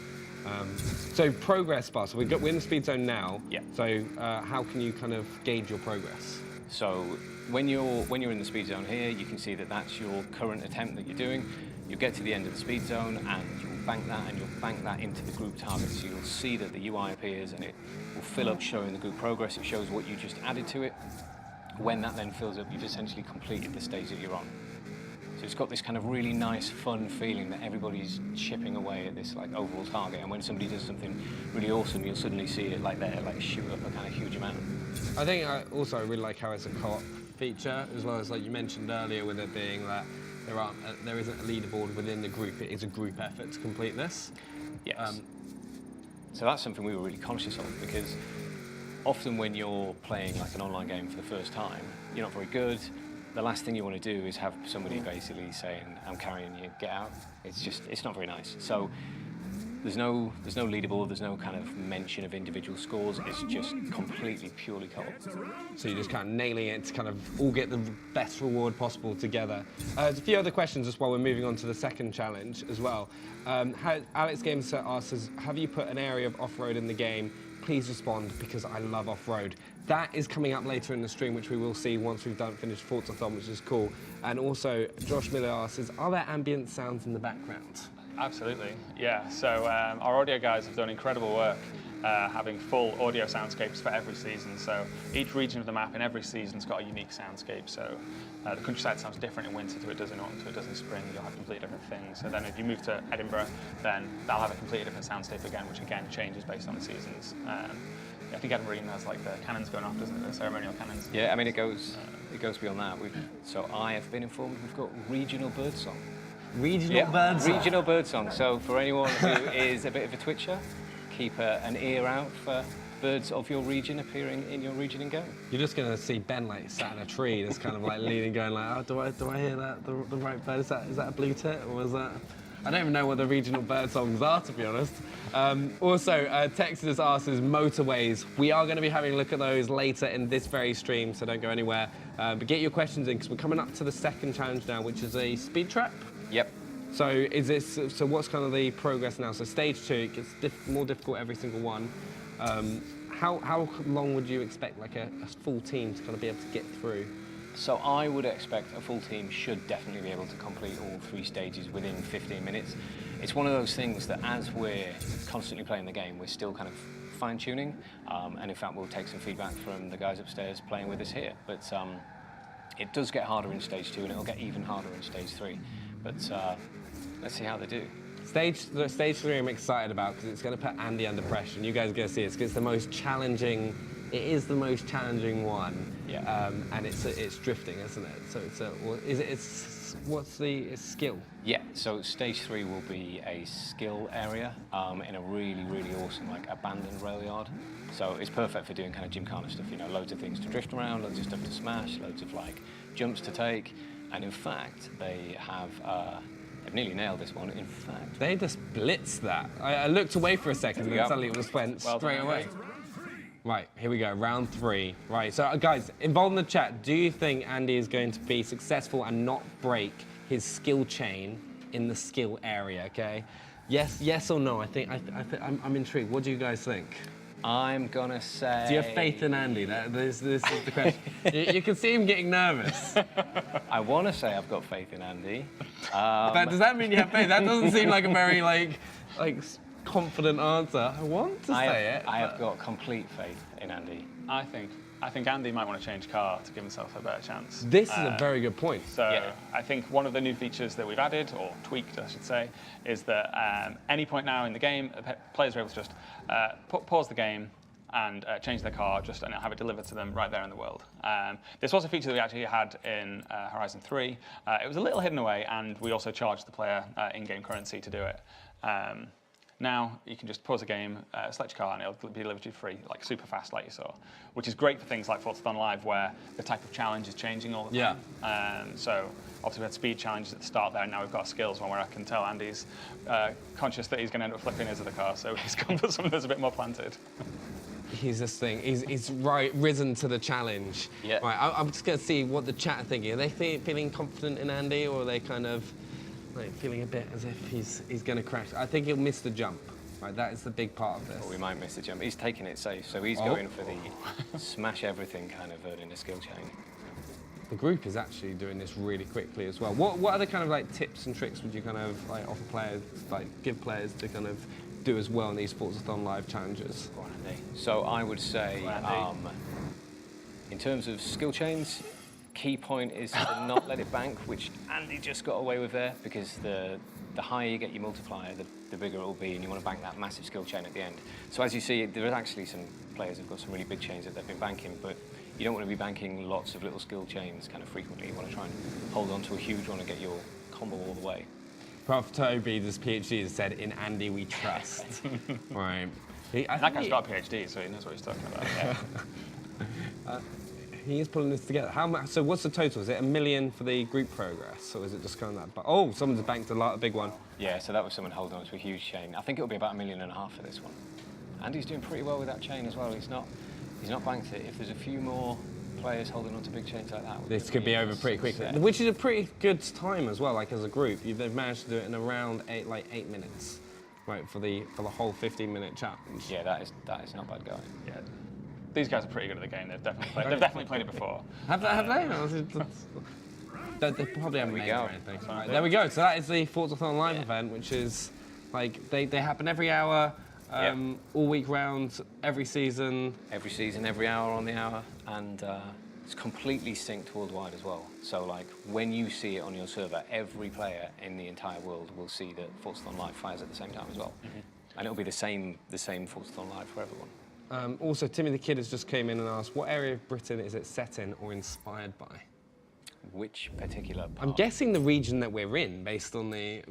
So progress bar. So we're in the speed zone now. Yeah. So how can you kind of gauge your progress? So when you're in the speed zone here, you can see that that's your current attempt that you're doing. You'll get to the end of the speed zone and you'll bank that, and you'll bank that into the group target. So you'll see that the UI appears and it will fill up showing the group progress. It shows what you just added to it. When that then fills up, you've essentially completed the stage that you're on. So it's got this kind of really nice, fun feeling that everybody's chipping away at this like overall target. And when somebody does something really awesome, you'll suddenly see it like there, like shoot up a kind of huge amount. I think I really like how it's a co-op feature, as well as like you mentioned earlier, with it being that there isn't a leaderboard within the group. It is a group effort to complete this. Yes. So that's something we were really conscious of, because often when you're playing like an online game for the first time, you're not very good. The last thing you want to do is have somebody basically saying, "I'm carrying you, get out." It's not very nice. So there's no leaderboard, there's no kind of mention of individual scores. It's just completely purely co-op. So you're just kind of nailing it to kind of all get the best reward possible together. There's a few other questions just while we're moving on to the second challenge as well. Alex Games asks us, have you put an area of off-road in the game please respond because I love off-road. That is coming up later in the stream, which we will see once we've finished Forza-thon, which is cool. And also, Josh Miller asks, are there ambient sounds in the background? Absolutely, yeah. So our audio guys have done incredible work having full audio soundscapes for every season. So each region of the map in every season's got a unique soundscape. So the countryside sounds different in winter to it does in autumn to it does in spring. You'll have completely different things. So then if you move to Edinburgh, then they'll have a completely different soundscape again, which again changes based on the seasons. I think Edinburgh even has like the cannons going off, doesn't it? The ceremonial cannons. Yeah, I mean it goes beyond that. So I have been informed we've got regional birdsong. Regional birdsong. Regional birdsong. So for anyone who is a bit of a twitcher, keep an ear out for birds of your region appearing in your region in game. You're just going to see Ben like sat in a tree, that's kind of like leaning, going like, oh, do I hear that? The right bird? Is that a blue tit or is that? I don't even know what the regional bird songs are, to be honest. Also, Texas asks motorways. We are going to be having a look at those later in this very stream, so don't go anywhere. But get your questions in because we're coming up to the second challenge now, which is a speed trap. Yep. So so what's kind of the progress now? So stage 2, it gets more difficult every single one. How long would you expect like a full team to kind of be able to get through? So I would expect a full team should definitely be able to complete all 3 stages within 15 minutes. It's one of those things that as we're constantly playing the game, we're still kind of fine-tuning. And in fact, we'll take some feedback from the guys upstairs playing with us here. But it does get harder in stage 2 and it'll get even harder in stage 3. But let's see how they do. Stage 3 I'm excited about because it's going to put Andy under pressure. And you guys are going to see it because it's the most challenging. It is the most challenging one. Yeah. And it's drifting, isn't it? So what's the skill? Yeah. So stage 3 will be a skill area in a really awesome like abandoned rail yard. So it's perfect for doing kind of gymkhana stuff. You know, loads of things to drift around, loads of stuff to smash, loads of like jumps to take. And in fact, they have. I've nearly nailed this one. In fact, they just blitzed that. I looked away for a second and suddenly it just went straight away. Right, here we go, round 3. Right, so guys, involved in the chat, do you think Andy is going to be successful and not break his skill chain in the skill area, okay? Yes or no? I'm intrigued. What do you guys think? I'm gonna say... Do you have faith in Andy? This is the question. you can see him getting nervous. I want to say I've got faith in Andy. Does that mean you have faith? That doesn't seem like a very like confident answer. I want to say it. I have got complete faith in Andy. I think Andy might want to change car to give himself a better chance. This is a very good point. So yeah. I think one of the new features that we've added, or tweaked I should say, is that any point now in the game, players are able to just pause the game and change their car and have it delivered to them right there in the world. This was a feature that we actually had in Horizon 3. It was a little hidden away, and we also charged the player in-game currency to do it. Now you can just pause a game, select your car, and it'll be delivered to you free, like super fast, like you saw, which is great for things like Forza Live, where the type of challenge is changing all the time. Yeah. So obviously we had speed challenges at the start there, and now we've got a skills one where I can tell Andy's conscious that he's going to end up flipping his other car, so he's gone for something that's a bit more planted. He's this thing. He's risen to the challenge. Yeah. Right. I'm just going to see what the chat are thinking. Are they feeling confident in Andy, or are they kind of like feeling a bit as if he's going to crash? I think he'll miss the jump. Right. That is the big part of this. Well, we might miss the jump. He's taking it safe, so he's going for the smash everything kind of in the skill chain. The group is actually doing this really quickly as well. What other kind of like tips and tricks would you kind of like offer players, like give players to kind of do as well in these Forza Live challenges? So I would say, in terms of skill chains, key point is to not let it bank, which Andy just got away with there, because the higher you get your multiplier, the bigger it will be, and you want to bank that massive skill chain at the end. So as you see, there are actually some players who've got some really big chains that they've been banking, but you don't want to be banking lots of little skill chains kind of frequently. You want to try and hold on to a huge one and get your combo all the way. Prof. Toby, this PhD, has said, in Andy we trust. Right. That guy's got a PhD, so he knows what he's talking about. Yeah. He is pulling this together. How much? So what's the total? Is it $1 million for the group progress, or is it just kind of that? Oh, someone's banked a big one. Yeah, so that was someone holding on to a huge chain. I think it'll be about $1.5 million for this one. Andy's doing pretty well with that chain as well. He's not banked it. If there's a few more players holding on to big chains like that, this could be over pretty quickly, which is a pretty good time as well. Like as a group, they've managed to do it in around 8 minutes. right, for the whole 15-minute challenge. Yeah, that is not bad going. Yeah. These guys are pretty good at the game. They've definitely played it before. Have they? They probably haven't made it or anything. Right, there we go. So that is the Forza-thon live event, which is like they happen every hour, all week round, every season. Every season, every hour on the hour, and it's completely synced worldwide as well. So like when you see it on your server, every player in the entire world will see that Forza-thon Live fires at the same time as well, and it'll be the same Forza-thon Live for everyone. Also, Timmy the Kid has just came in and asked, what area of Britain is it set in or inspired by? Which particular part? I'm guessing the region that we're in, based on the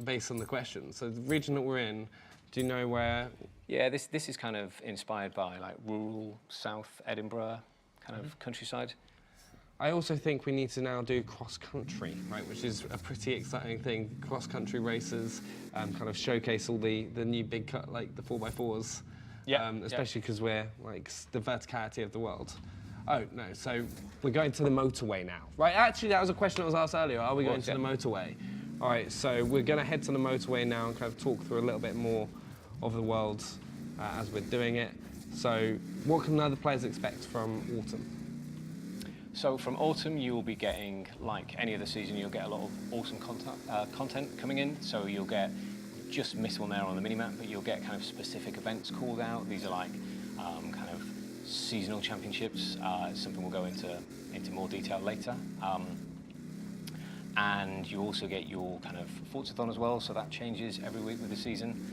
question. So the region that we're in, do you know where? Yeah, this is kind of inspired by like rural South Edinburgh kind of countryside. I also think we need to now do cross-country, right, which is a pretty exciting thing. Cross-country races, kind of showcase all the new big cut, like the 4x4s. Yeah. Especially because we're like the verticality of the world. Oh no, so we're going to the motorway now. Right, actually that was a question that was asked earlier. Are we going to the motorway? All right, so we're going to head to the motorway now and kind of talk through a little bit more of the world as we're doing it. So what can other players expect from Autumn? So from Autumn, you'll be getting, like any other season, you'll get a lot of awesome content coming in. So you'll get, just missed one there on the minimap, but you'll get kind of specific events called out. These are like kind of seasonal championships. Something we'll go into more detail later. And you also get your kind of Forza-thon as well, so that changes every week with the season.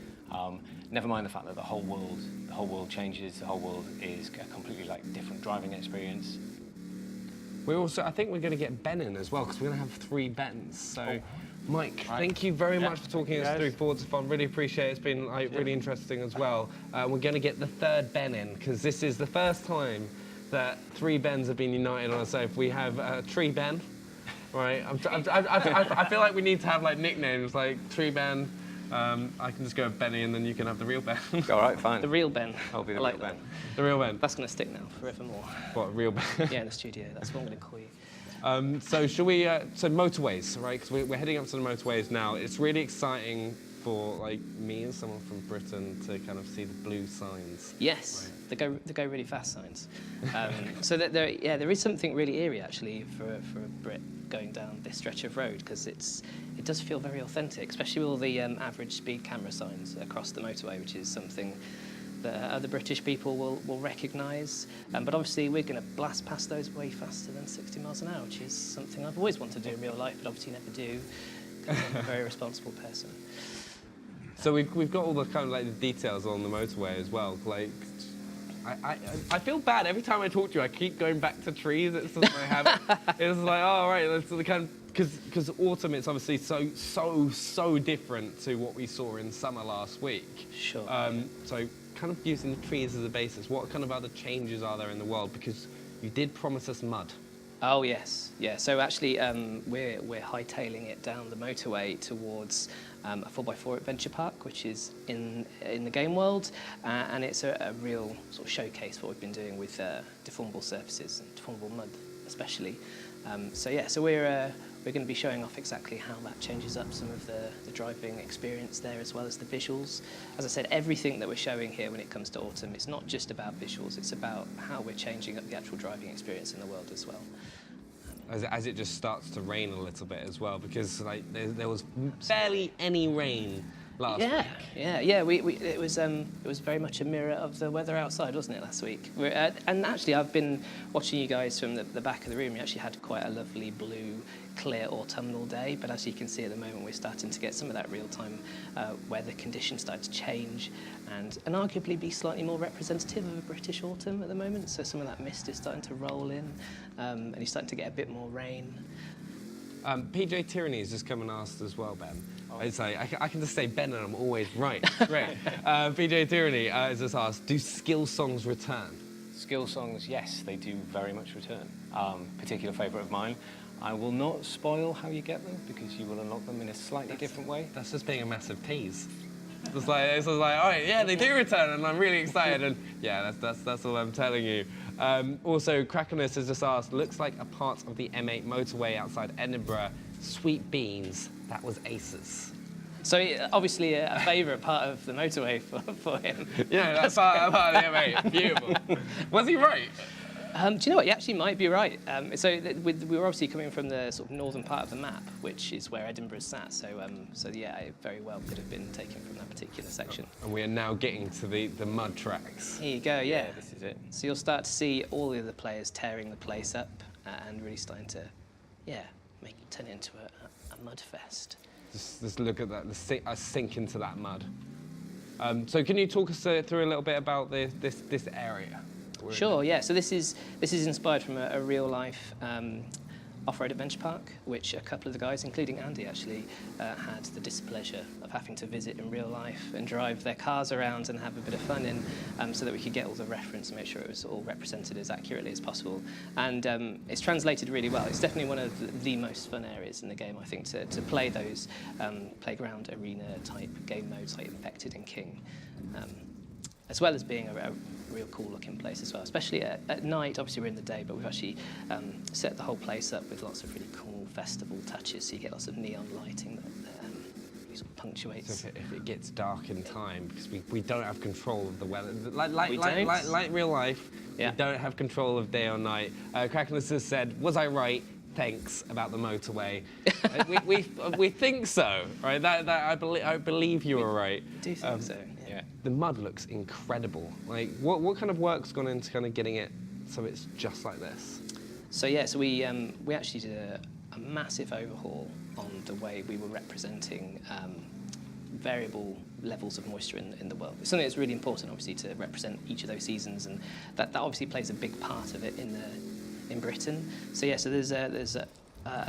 Never mind the fact that the whole world changes. The whole world is a completely like different driving experience. I think we're going to get Ben in as well, because we're going to have 3 Bens. So, Mike, thank you very much for talking us through Forza-thon. Really appreciate it. It's been like, really interesting as well. We're going to get the 3rd Ben in, because this is the first time that 3 Bens have been united on a sofa. We have Tree Ben, right? I feel like we need to have like nicknames, like Tree Ben. I can just go with Benny, and then you can have the real Ben. All right, fine. The real Ben. I'll be the real Ben. The real Ben. That's going to stick now, forevermore. What, real Ben? Yeah, in the studio. That's what I'm going to call you. So should we, so motorways, right? Because we're heading up to the motorways now. It's really exciting for like me and someone from Britain to kind of see the blue signs. Yes, right. they go really fast signs. So that there is something really eerie actually for a Brit going down this stretch of road, because it does feel very authentic, especially with all the average speed camera signs across the motorway, which is something that other British people will recognise. But obviously we're going to blast past those way faster than 60 miles an hour, which is something I've always wanted to do in real life, but obviously never do, because I'm a very responsible person. So we've got all the kind of like the details on the motorway as well. Like, I feel bad every time I talk to you. I keep going back to trees. It's just my habit. It's like, oh right, that's the kind of, because autumn, it's obviously so different to what we saw in summer last week. Sure. So kind of using the trees as a basis, what kind of other changes are there in the world? Because you did promise us mud. Oh yes, yeah. So actually, we're hightailing it down the motorway towards a 4x4 adventure park, which is in the game world, and it's a real sort of showcase for what we've been doing with deformable surfaces and deformable mud, especially. So we're going to be showing off exactly how that changes up some of the driving experience there, as well as the visuals. As I said, everything that we're showing here when it comes to autumn, it's not just about visuals, it's about how we're changing up the actual driving experience in the world as well. As it just starts to rain a little bit as well, because like there was barely any rain last week. Yeah. It was very much a mirror of the weather outside, wasn't it, last week? And actually, I've been watching you guys from the back of the room. You actually had quite a lovely blue, clear autumnal day, but as you can see at the moment, we're starting to get some of that real-time weather conditions start to change and arguably be slightly more representative of a British autumn at the moment. So some of that mist is starting to roll in, and you're starting to get a bit more rain. PJ Tyranny has just come and asked as well, Ben. It's like, I can just say Ben and I'm always right. Great. PJ Tyranny has just asked, do skill songs return? Skill songs, yes, they do very much return. Particular favourite of mine. I will not spoil how you get them, because you will unlock them in a slightly different way. That's just being a massive tease. It's like, all right, yeah, they do return, and I'm really excited, and yeah, that's all I'm telling you. Also, Krakenus has just asked, looks like a part of the M8 motorway outside Edinburgh, sweet beans, that was aces. So obviously a favourite part of the motorway for him. Yeah, that's part of the M8. Beautiful. Was he right? Do you know what? You actually might be right. We were obviously coming from the sort of northern part of the map, which is where Edinburgh's sat. So yeah, it very well could have been taken from that particular section. And we are now getting to the mud tracks. Here you go. Yeah, this is it. So you'll start to see all the other players tearing the place up and really starting to, turn it into a mud fest. Just look at that. Let's sink into that mud. So can you talk us through a little bit about this area? Sure, yeah. So this is inspired from a real life off-road adventure park, which a couple of the guys, including Andy, actually had the displeasure of having to visit in real life and drive their cars around and have a bit of fun in, so that we could get all the reference and make sure it was all represented as accurately as possible. And it's translated really well. It's definitely one of the most fun areas in the game, I think, to play those playground arena type game modes like Infected and King. As well as being a real cool looking place as well, especially at night. Obviously we're in the day, but we've actually set the whole place up with lots of really cool festival touches, so you get lots of neon lighting that really sort of punctuates. So if it gets dark in time, because we don't have control of the weather, like real life, we don't have control of day or night. Krakenless has said, was I right? Thanks about the motorway. we think so, right? I believe you were right. Do think so. Yeah. The mud looks incredible. Like, what kind of work's gone into kind of getting it so it's just like this? So yeah, so we actually did a massive overhaul on the way we were representing variable levels of moisture in the world. It's something that's really important, obviously, to represent each of those seasons, and that obviously plays a big part of it in Britain. So yeah, so there's a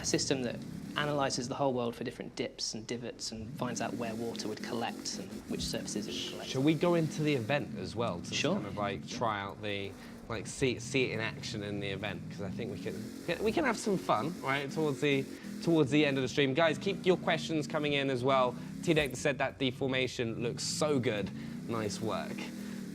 system that analyses the whole world for different dips and divots and finds out where water would collect and which surfaces it would collect. Shall we go into the event as well to kind of like try out see it in action in the event, because I think we can have some fun right towards the end of the stream. Guys, keep your questions coming in as well. T-Deck said that deformation looks so good. Nice work.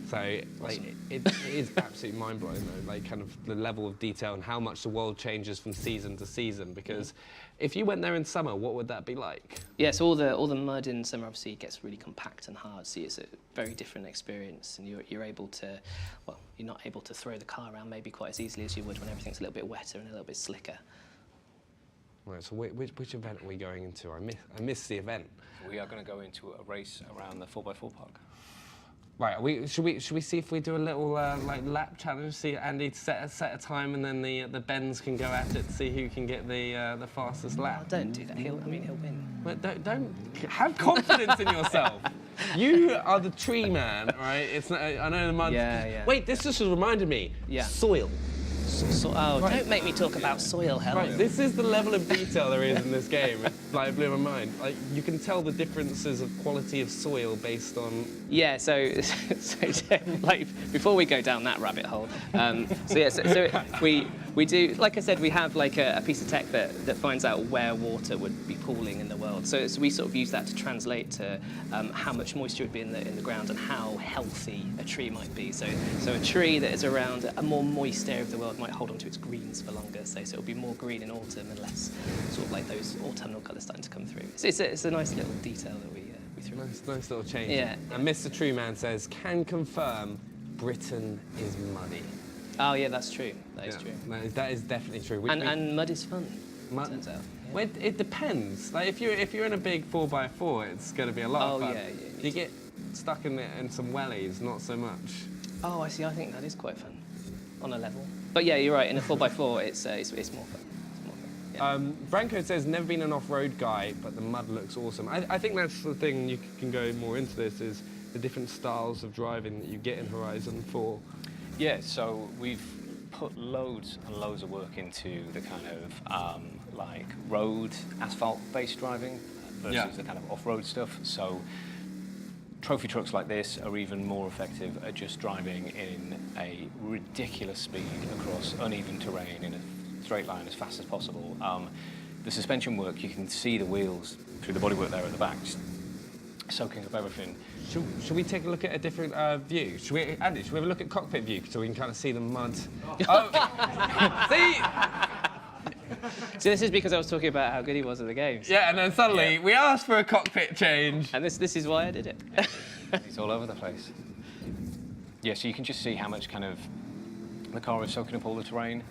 So like, it is absolutely mind-blowing though, like kind of the level of detail and how much the world changes from season to season, because if you went there in summer, what would that be like? Yeah, so all the mud in summer obviously gets really compact and hard, so it's a very different experience, and you're able to, well, you're not able to throw the car around maybe quite as easily as you would when everything's a little bit wetter and a little bit slicker. Right, so which event are we going into? I missed the event. We are going to go into a race around the 4x4 park. Right, should we see if we do a little like lap challenge? See Andy set a time, and then the Bens can go at it to see who can get the fastest lap. Oh, don't do that. He'll win. But don't have confidence in yourself. You are the tree man, right? It's not, I know the mud. Yeah. Wait, this just reminded me. Yeah. Soil. Don't make me talk about soil, Helen. Right, this is the level of detail there is in this game. It like blew my mind. Like, you can tell the differences of quality of soil based on. Yeah, so like before we go down that rabbit hole, we do, like I said, we have like a piece of tech that finds out where water would be pooling in the world. So we sort of use that to translate to how much moisture would be in the ground and how healthy a tree might be. So a tree that is around a more moist area of the world might hold on to its greens for longer, so it'll be more green in autumn and less sort of like those autumnal colours starting to come through. It's a nice little detail that we threw. Nice little change. Yeah. And Mr. True Man says, can confirm Britain is muddy. Oh yeah, that's true. That is true. That is definitely true. And mud is fun. Mud, turns out. Yeah. Well, it depends. Like if you're in a big 4x4, it's going to be a lot of fun. Yeah. You get stuck in some wellies, not so much. Oh, I see. I think that is quite fun on a level. But yeah, you're right. In a 4x4, it's more fun. Yeah. Branko says, never been an off-road guy, but the mud looks awesome. I think that's the thing, you can go more into this, is the different styles of driving that you get in Horizon 4. Yeah, so we've put loads and loads of work into the kind of like road, asphalt-based driving versus the kind of off-road stuff. So trophy trucks like this are even more effective at just driving in a ridiculous speed across uneven terrain in a straight line as fast as possible. The suspension work, you can see the wheels through the bodywork there at the back, just soaking up everything. Should we take a look at a different view? Andy, should we have a look at cockpit view so we can kind of see the mud? Oh. See? So this is because I was talking about how good he was at the games. Yeah, and then suddenly we asked for a cockpit change. And this is why I did it. He's all over the place. Yeah, so you can just see how much kind of the car is soaking up all the terrain.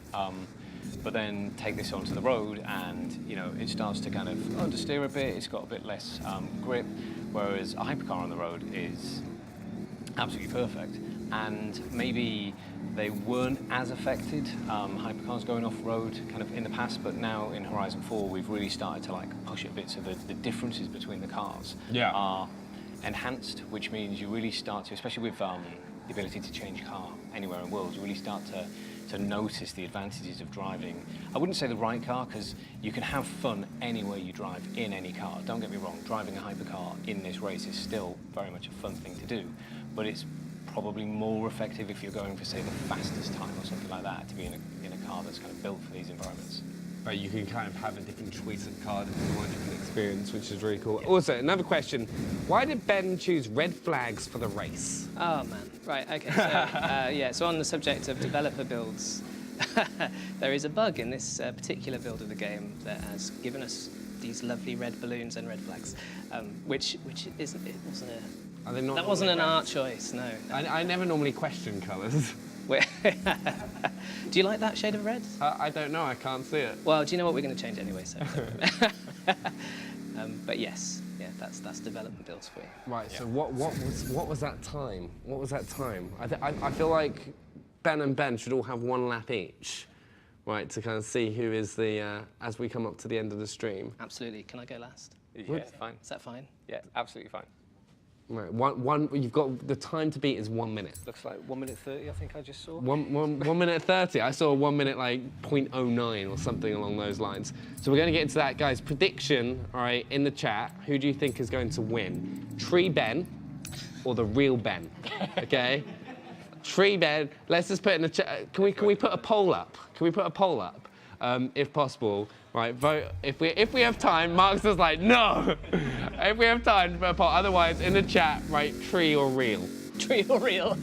But then take this onto the road and, you know, it starts to kind of understeer a bit, it's got a bit less grip, whereas a hypercar on the road is absolutely perfect. And maybe they weren't as affected, hypercars going off-road kind of in the past, but now in Horizon 4 we've really started to like push it a bit so the differences between the cars are enhanced, which means you really start to, especially with the ability to change car anywhere in the world, you really start to notice the advantages of driving. I wouldn't say the right car, because you can have fun anywhere you drive in any car. Don't get me wrong, driving a hypercar in this race is still very much a fun thing to do, but it's probably more effective if you're going for, say, the fastest time or something like that, to be in a car that's kind of built for these environments. But you can kind of have a different choice of car, different experience, which is really cool. Also, another question, why did Ben choose red flags for the race? Oh man, right, okay, so, so on the subject of developer builds, there is a bug in this particular build of the game that has given us these lovely red balloons and red flags, which that wasn't an art choice, no. I never normally question colours. Do you like that shade of red? I don't know, I can't see it. Well, do you know what, we're going to change anyway, so. But yes, yeah, that's development builds for you. Right, so what was that time? What was that time? I feel like Ben and Ben should all have one lap each, right, to kind of see who is the, as we come up to the end of the stream. Absolutely. Can I go last? Yeah, fine. Is that fine? Yeah, absolutely fine. Right, you've got, the time to beat is 1 minute. Looks like 1 minute 30, I think I just saw. 1 minute 30. I saw 1 minute like 0.09 or something along those lines. So we're going to get into that, guys. Prediction, all right, in the chat. Who do you think is going to win? Tree Ben or the real Ben? Okay. Tree Ben. Let's just put in the chat. Can we put a poll up? Can we put a poll up, if possible? Right, vote. If we have time, Mark's just like, no! If we have time to put a poll, otherwise in the chat, right, tree or real? Tree or real?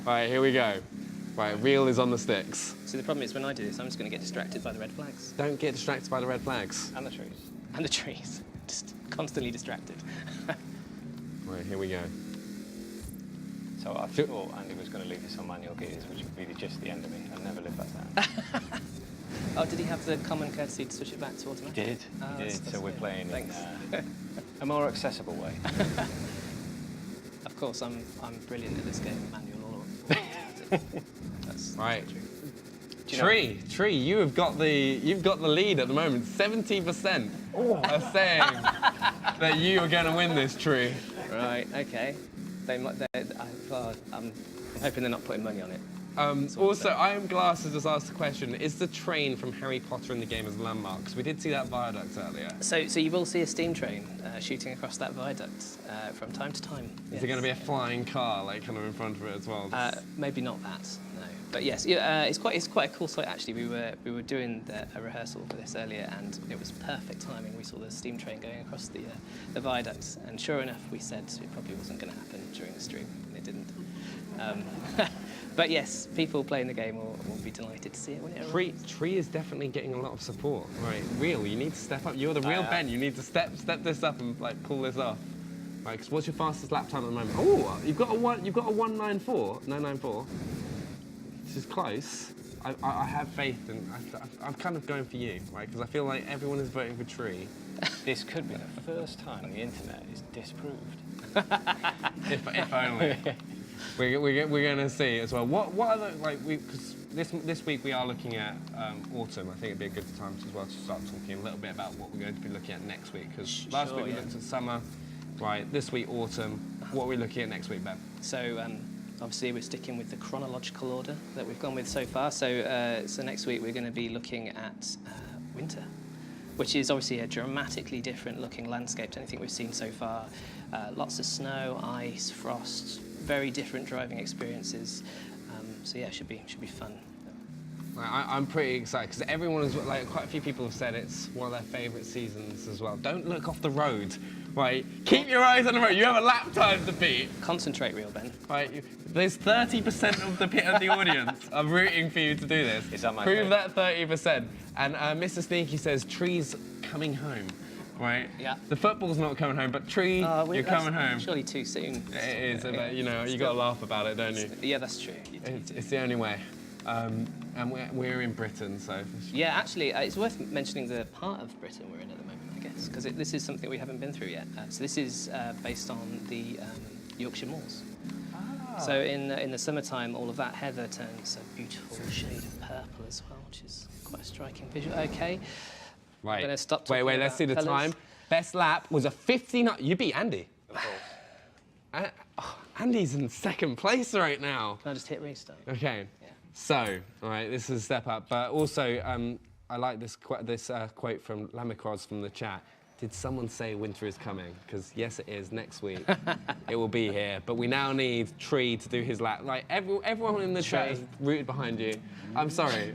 Right, here we go. Right, real is on the sticks. So the problem is when I do this, I'm just going to get distracted by the red flags. Don't get distracted by the red flags. And the trees. And the trees. Just constantly distracted. Right, here we go. So I thought Andy was going to leave this on manual gears, which would be just the end of me. I'd never live past that. Oh, did he have the common courtesy to switch it back to automatic? He did. Oh, He did. So we're playing Thanks. in a more accessible way. Of course, I'm brilliant at this game, manual or that's right. True. Tree, you've got the lead at the moment. 70% are saying that you are going to win this, Tree. Right. Okay. I'm hoping they're not putting money on it. Also, I Am Glass has just asked the question, is the train from Harry Potter in the game as landmarks? We did see that viaduct earlier. So you will see a steam train shooting across that viaduct from time to time. Is there going to be a flying car, like, kind of in front of it as well? Maybe not that, no. But yes, it's quite a cool sight, actually. We were doing a rehearsal for this earlier, and it was perfect timing. We saw the steam train going across the viaduct, and sure enough, we said it probably wasn't going to happen during the stream, and it didn't. But yes, people playing the game will be delighted to see it when it arrives. Tree is definitely getting a lot of support. Right, real, you need to step up. You're the real Ben. You need to step this up and like pull this off. Right, 'cause what's your fastest lap time at the moment? Oh, you've got a 994. This is close. I have faith, and I'm kind of going for you, right? Because I feel like everyone is voting for Tree. This could be the first time the internet is disproved. if only. We're going to see as well. What other, like, because this week we are looking at autumn. I think it'd be a good time as well to start talking a little bit about what we're going to be looking at next week. Because last week we looked at summer, right? This week autumn. What are we looking at next week, Ben? So obviously we're sticking with the chronological order that we've gone with so far. So next week we're going to be looking at winter, which is obviously a dramatically different looking landscape to anything we've seen so far. Lots of snow, ice, frost. Very different driving experiences, so yeah, should be fun. I'm pretty excited because everyone is like, quite a few people have said it's one of their favourite seasons as well. Don't look off the road, right? Keep your eyes on the road. You have a lap time to beat. Concentrate, real Ben. Right, there's 30% of the audience are rooting for you to do this. Is that my Prove favourite? that 30%. And Mr. Sneaky says trees coming home. Right? Yeah. The football's not coming home, but tree, you're coming home. Surely too soon. It is, but you know, you got to laugh about it, don't you? Yeah, that's true. It's the only way. And we're in Britain, so. Yeah, actually, it's worth mentioning the part of Britain we're in at the moment, I guess, because this is something we haven't been through yet. So this is based on the Yorkshire Moors. So in the summertime, all of that heather turns a beautiful shade of purple as well, which is quite a striking visual. Okay. Right. I'm gonna stop wait, talking let's see the about colours. time. Best lap was a 59. You beat Andy. Of course. Andy's in second place right now. Can I just hit restart? Okay. Yeah. So, all right, this is a step up. But also, I like this quote from Lamicroz from the chat. Did someone say winter is coming? Because yes, it is. Next week, it will be here. But we now need Tree to do his lap. Like everyone in the chat is rooted behind you. I'm sorry.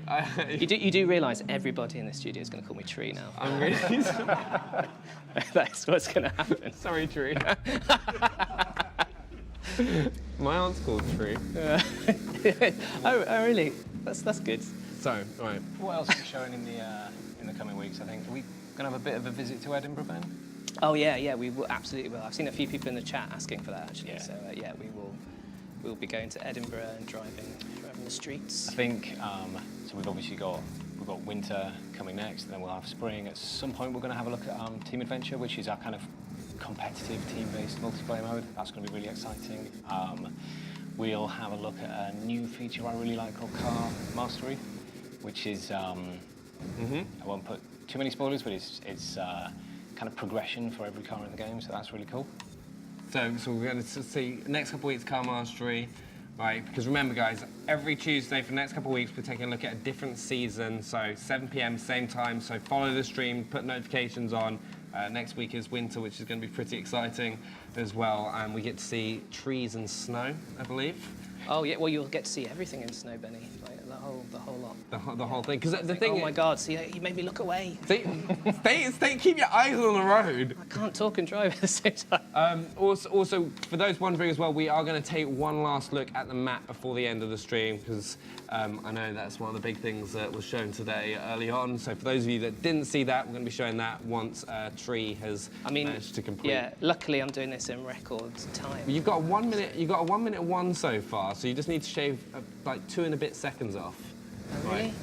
You do realise everybody in the studio is going to call me Tree now. I'm really sorry. That's what's going to happen. Sorry, Tree. My aunt's called Tree. Oh, really? That's good. So, all right. What else are we showing in the coming weeks? I think are we going to have a bit of a visit to Edinburgh, Ben? Oh yeah, we will absolutely will. I've seen a few people in the chat asking for that actually. Yeah. So yeah, we'll be going to Edinburgh and driving the streets. I think so. We've obviously got winter coming next, and then we'll have spring. At some point, we're going to have a look at Team Adventure, which is our kind of competitive team-based multiplayer mode. That's going to be really exciting. We'll have a look at a new feature I really like called Car Mastery, which is I won't put too many spoilers, but it's kind of progression for every car in the game, so that's really cool. So we're going to see next couple of weeks Car Mastery, right? Because remember, guys, every Tuesday for the next couple of weeks we're taking a look at a different season. So 7 p.m. same time. So follow the stream, put notifications on. Next week is winter, which is going to be pretty exciting as well, and we get to see trees and snow, I believe. Oh yeah, well you'll get to see everything in Snow, Benny. Like the whole lot. The whole thing. Because the thing. Oh my God! See, you made me look away. Stay, keep your eyes on the road. I can't talk and drive at the same time. Also, for those wondering as well, we are going to take one last look at the map before the end of the stream, because I know that's one of the big things that was shown today early on. So for those of you that didn't see that, we're going to be showing that once Tree has managed to complete. Yeah, luckily I'm doing this in record time. You've got 1 minute. You've got a 1 minute one so far, so you just need to shave like 2 and a bit seconds off. Oh, really? Right.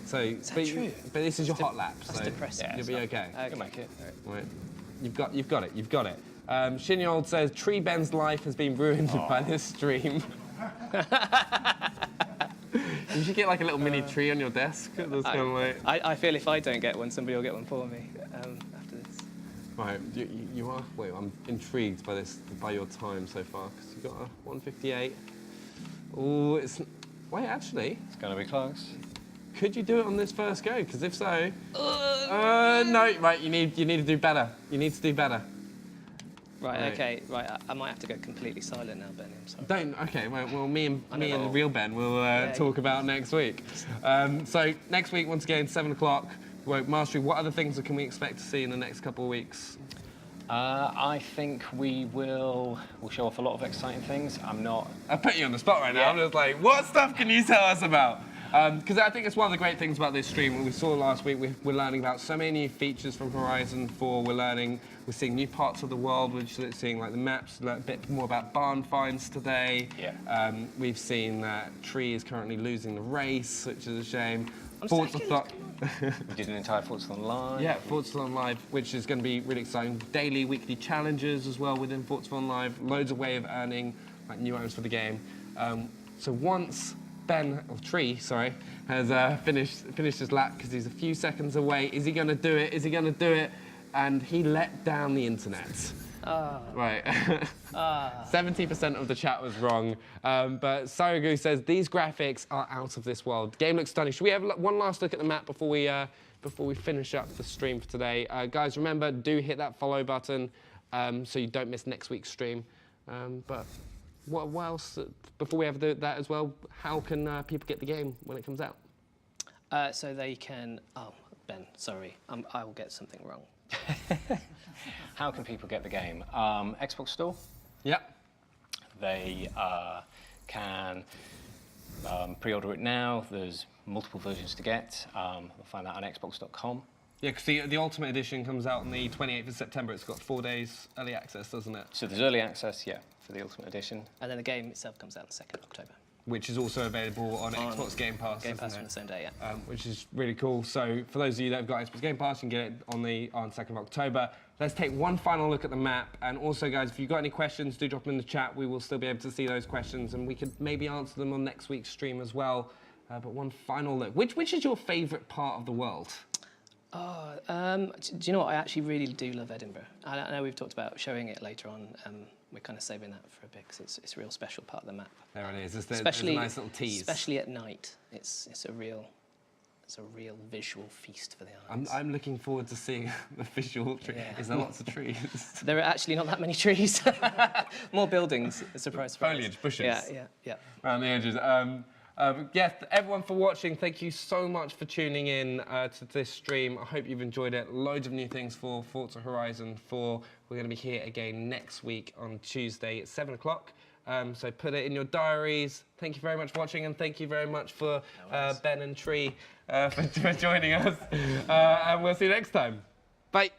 So, Is that true? But this is your hot lap, That's so depressing. you'll be okay. You'll make it. Right. You've got it. Shinyold says Tree Ben's life has been ruined by this stream. You should get like a little mini tree on your desk. That's kind of like... I feel if I don't get one, somebody will get one for me after this. Right, you are. Wait, I'm intrigued by your time so far, because you got a 158. Oh, it's. Wait, actually. It's going to be close. Could you do it on this first go? Because if so, no. Right, you need to do better. You need to do better. Right. Okay. Right. I might have to go completely silent now, Benny. I'm sorry. Don't. Okay. Well, me and the real Ben will talk about next week. So next week, once again, 7 o'clock. Mastery. What other things can we expect to see in the next couple of weeks? I think we'll show off a lot of exciting things. I put you on the spot right now. I'm just like, what stuff can you tell us about? Because I think it's one of the great things about this stream. What we saw last week, we're learning about so many new features from Horizon 4. We're seeing new parts of the world. We're seeing like the maps, a bit more about barn finds today. Yeah. We've seen that Tree is currently losing the race, which is a shame. We did an entire Forza Live. Yeah, Forza Live, which is going to be really exciting. Daily, weekly challenges as well within Forza Live. Loads of way of earning like new items for the game. So once Tree has finished his lap, because he's a few seconds away, is he going to do it? Is he going to do it? And he let down the internet. Right. 70% of the chat was wrong. But Sarugu says, these graphics are out of this world. The game looks stunning. Should we have one last look at the map before we finish up the stream for today? Guys, remember, do hit that follow button so you don't miss next week's stream. But what else, before we have that as well, how can people get the game when it comes out? So they can. Oh, Ben, sorry, I will get something wrong. How can people get the game? Xbox Store. Yep. They can pre-order it now. There's multiple versions to get. You'll find that on Xbox.com. Yeah, because the Ultimate Edition comes out on the 28th of September. It's got 4 days early access, doesn't it? So there's early access, yeah, for the Ultimate Edition. And then the game itself comes out on the 2nd of October. Which is also available on Xbox Game Pass. Game Pass on the same day, yeah. Which is really cool. So for those of you that have got Xbox Game Pass, you can get it on 2nd of October. Let's take one final look at the map. And also, guys, if you've got any questions, do drop them in the chat. We will still be able to see those questions, and we could maybe answer them on next week's stream as well. But one final look. Which is your favourite part of the world? Do you know what? I actually really do love Edinburgh. I know we've talked about showing it later on. We're kind of saving that for a bit because it's a real special part of the map. There it is. There's Especially, a nice little tease. Especially at night. It's a real visual feast for the eyes. I'm looking forward to seeing the visual tree. Yeah. Is there lots of trees? There are actually not that many trees. More buildings. Surprise. Foliage, bushes. Yeah. Around the edges. Yes, everyone for watching, thank you so much for tuning in to this stream. I hope you've enjoyed it. Loads of new things for Forza Horizon 4. We're going to be here again next week on Tuesday at 7 o'clock. So put it in your diaries. Thank you very much for watching, and thank you very much for Ben and Tree for joining us. And we'll see you next time. Bye.